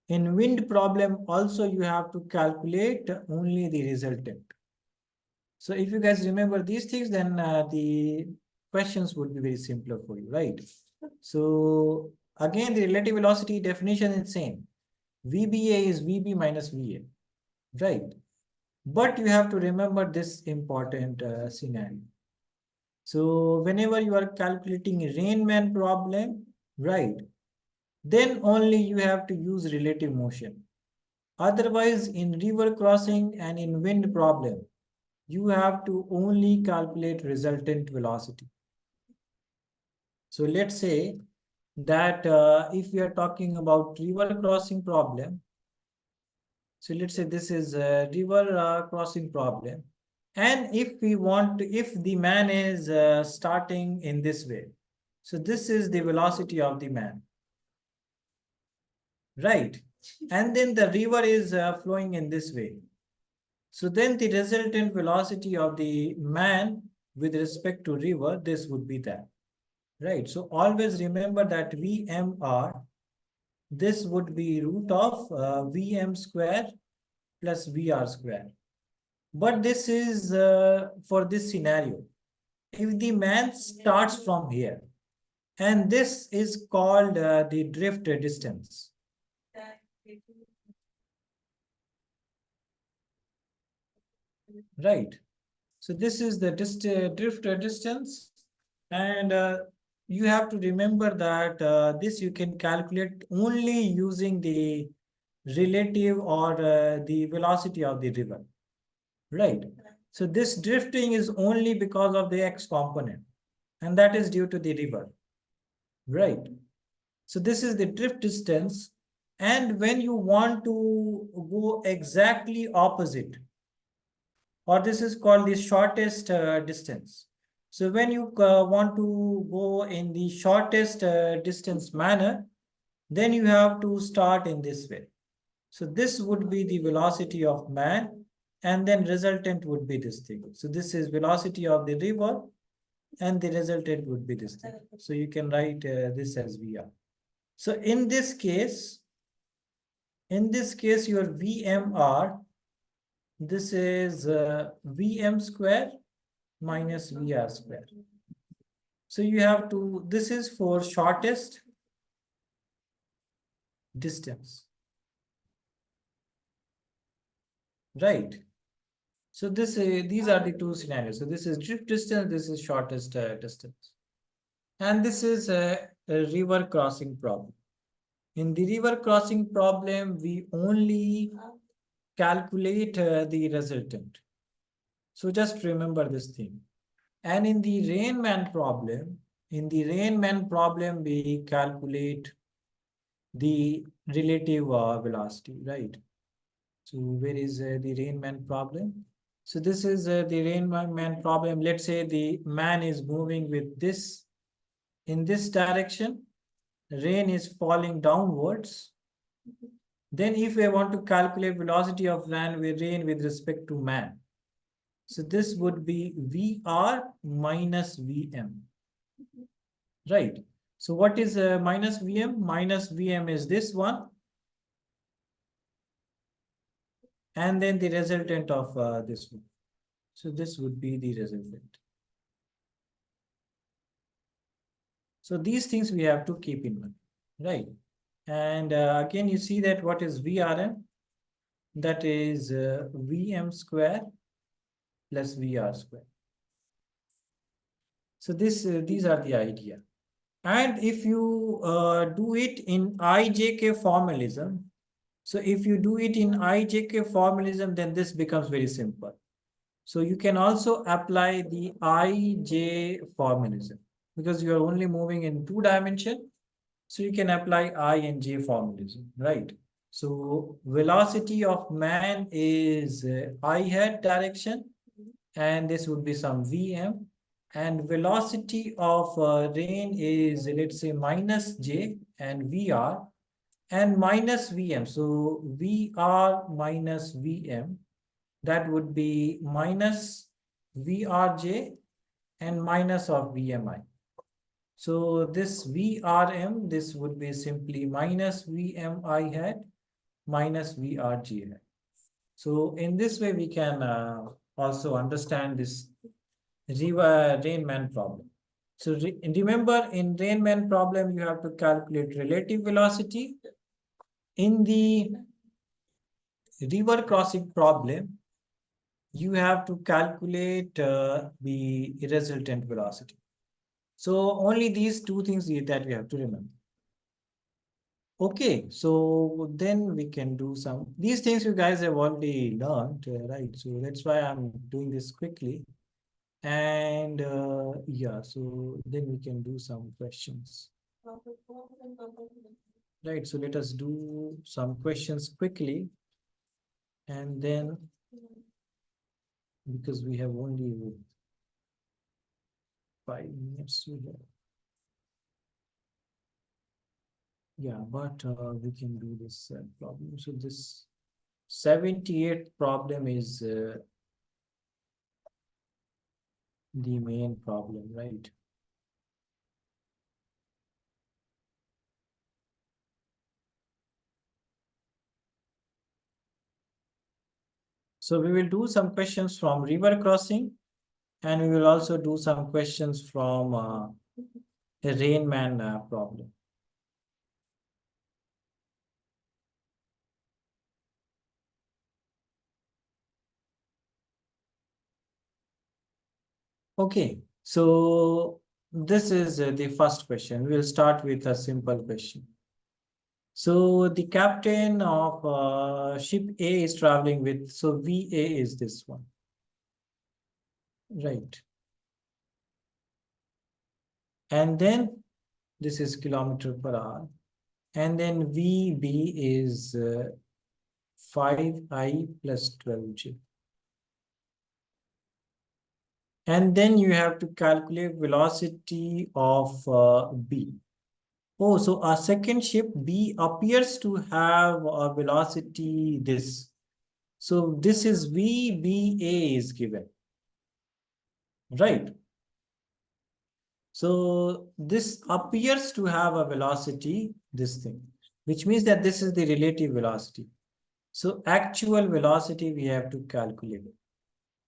In wind problem, also you have to calculate only the resultant. So if you guys remember these things, then the questions would be very simpler for you, right? So again, the relative velocity definition is same. VBA is VB minus VA, right? But you have to remember this important scenario. So whenever you are calculating rainman problem, right, then only you have to use relative motion. Otherwise, in river crossing and in wind problem, you have to only calculate resultant velocity. So let's say that if we are talking about river crossing problem, so let's say this is a river crossing problem. And if we want to, if the man is starting in this way, so this is the velocity of the man, right? And then the river is flowing in this way. So then the resultant velocity of the man with respect to river, this would be that, right? So always remember that VMR, this would be root of VM square plus VR square. But this is for this scenario. If the man starts from here, and this is called the drift distance. Right. So this is the drift distance. And you have to remember that this you can calculate only using the relative or the velocity of the river. Right. So this drifting is only because of the x component, and that is due to the river. Right. So this is the drift distance. And when you want to go exactly opposite, or this is called the shortest distance. So when you want to go in the shortest distance manner, then you have to start in this way. So this would be the velocity of man, and then resultant would be this thing. So this is velocity of the river, and the resultant would be this thing. So you can write this as VR. So in this case, your VMR, this is VM square minus VR square. So you have to, this is for shortest distance. Right. So this these are the two scenarios. So this is drift distance, this is shortest distance. And this is a river crossing problem. In the river crossing problem, we only calculate the resultant. So just remember this thing. And in the Rainman problem, we calculate the relative velocity, right? So where is the Rainman problem? So this is the Rainman problem. Let's say the man is moving with this in this direction. Rain is falling downwards. Then if I want to calculate velocity of rain with respect to man, so this would be VR minus VM, right? So what is minus VM? Minus VM is this one. And then the resultant of this one. So this would be the resultant. So these things we have to keep in mind, right? And again, you see that what is VRM? That is VM square plus VR square. So these are the idea. And if you do it in IJK formalism, so if you do it in IJK formalism, then this becomes very simple. So you can also apply the IJ formalism because you are only moving in 2 dimension. So you can apply I and J formalism, right? So velocity of man is I hat direction, and this would be some VM. And velocity of rain is, let's say, minus J and VR and minus VM. So VR minus VM, that would be minus VRJ and minus of VMI. So this VRM, this would be simply minus VMI hat minus VRG hat. So in this way, we can also understand this Rainman problem. So remember, in Rainman problem, you have to calculate relative velocity. In the river crossing problem, you have to calculate the resultant velocity. So only these two things that we have to remember. Okay, so then we can do some, these things you guys have already learned, right? So that's why I'm doing this quickly. And yeah, so then we can do some questions. Right, so let us do some questions quickly. And then, because we have only 5 minutes, we have. Yeah, but we can do this problem. So this 78th problem is the main problem, right? So we will do some questions from river crossing, and we will also do some questions from a rainman problem. Okay, so this is the first question. We'll start with a simple question. So the captain of ship A is traveling with, so VA is this one, right? And then this is kilometer per hour. And then VB is 5I plus 12J. And then you have to calculate velocity of B. Oh, so our second ship B appears to have a velocity this. So this is VBA is given, right? So this appears to have a velocity, this thing, which means that this is the relative velocity. So actual velocity we have to calculate.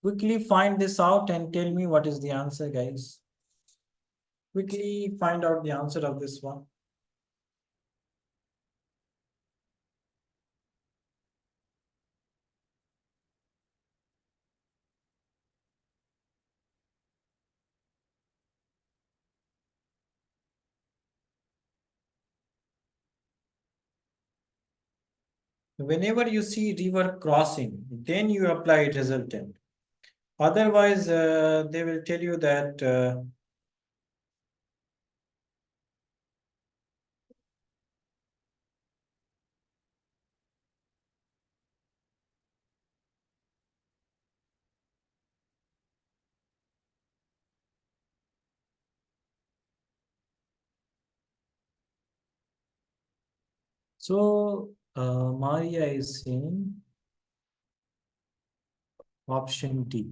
Quickly find this out and tell me what is the answer, guys. Quickly find out the answer of this one. Whenever you see river crossing, then you apply resultant. Otherwise, they will tell you that so Maria is saying option D.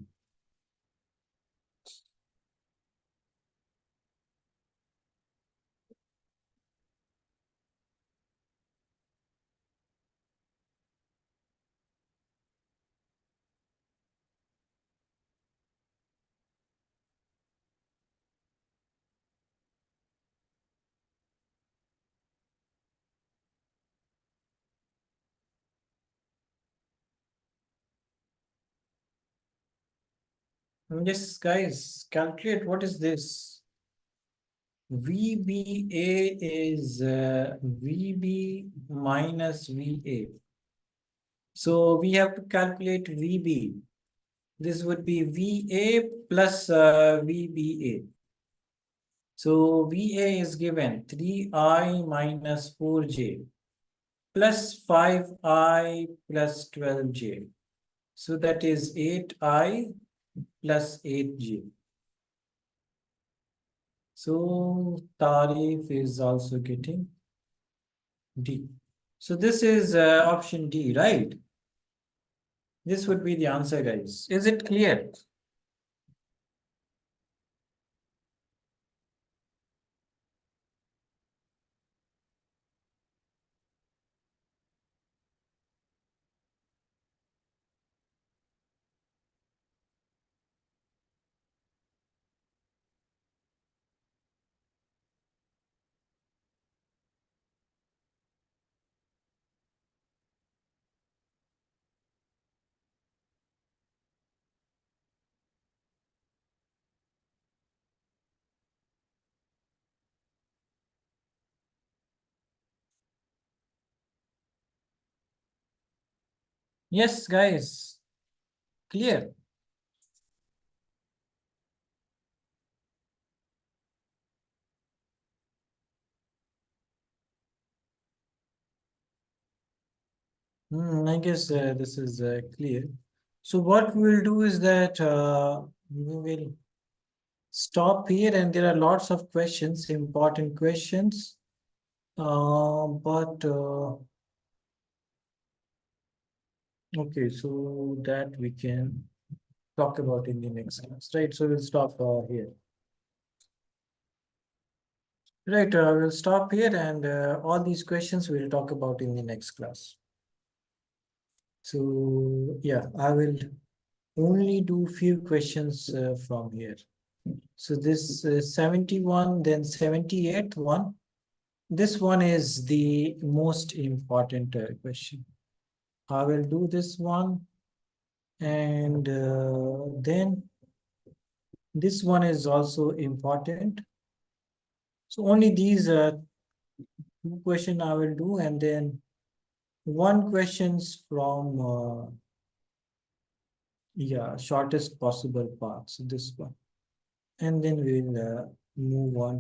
Yes, guys, calculate what is this. VBA is VB minus VA. So we have to calculate VB. This would be VA plus VBA. So VA is given 3I minus 4J plus 5I plus 12J. So that is 8I plus 8J. So Tarif is also getting D. So this is option D, right? This would be the answer, guys. Is it clear? Yes, guys. Clear. I guess this is clear. So what we will do is that we will stop here, and there are lots of questions, important questions. But okay, so that we can talk about in the next class, right? So we'll stop here. Right, we'll stop here, and all these questions we'll talk about in the next class. So yeah, I will only do few questions from here. So this 71, then 78 one. This one is the most important question. I will do this one, and then this one is also important. So only these two questions I will do, and then one questions from yeah, shortest possible path. So this one, and then we'll move on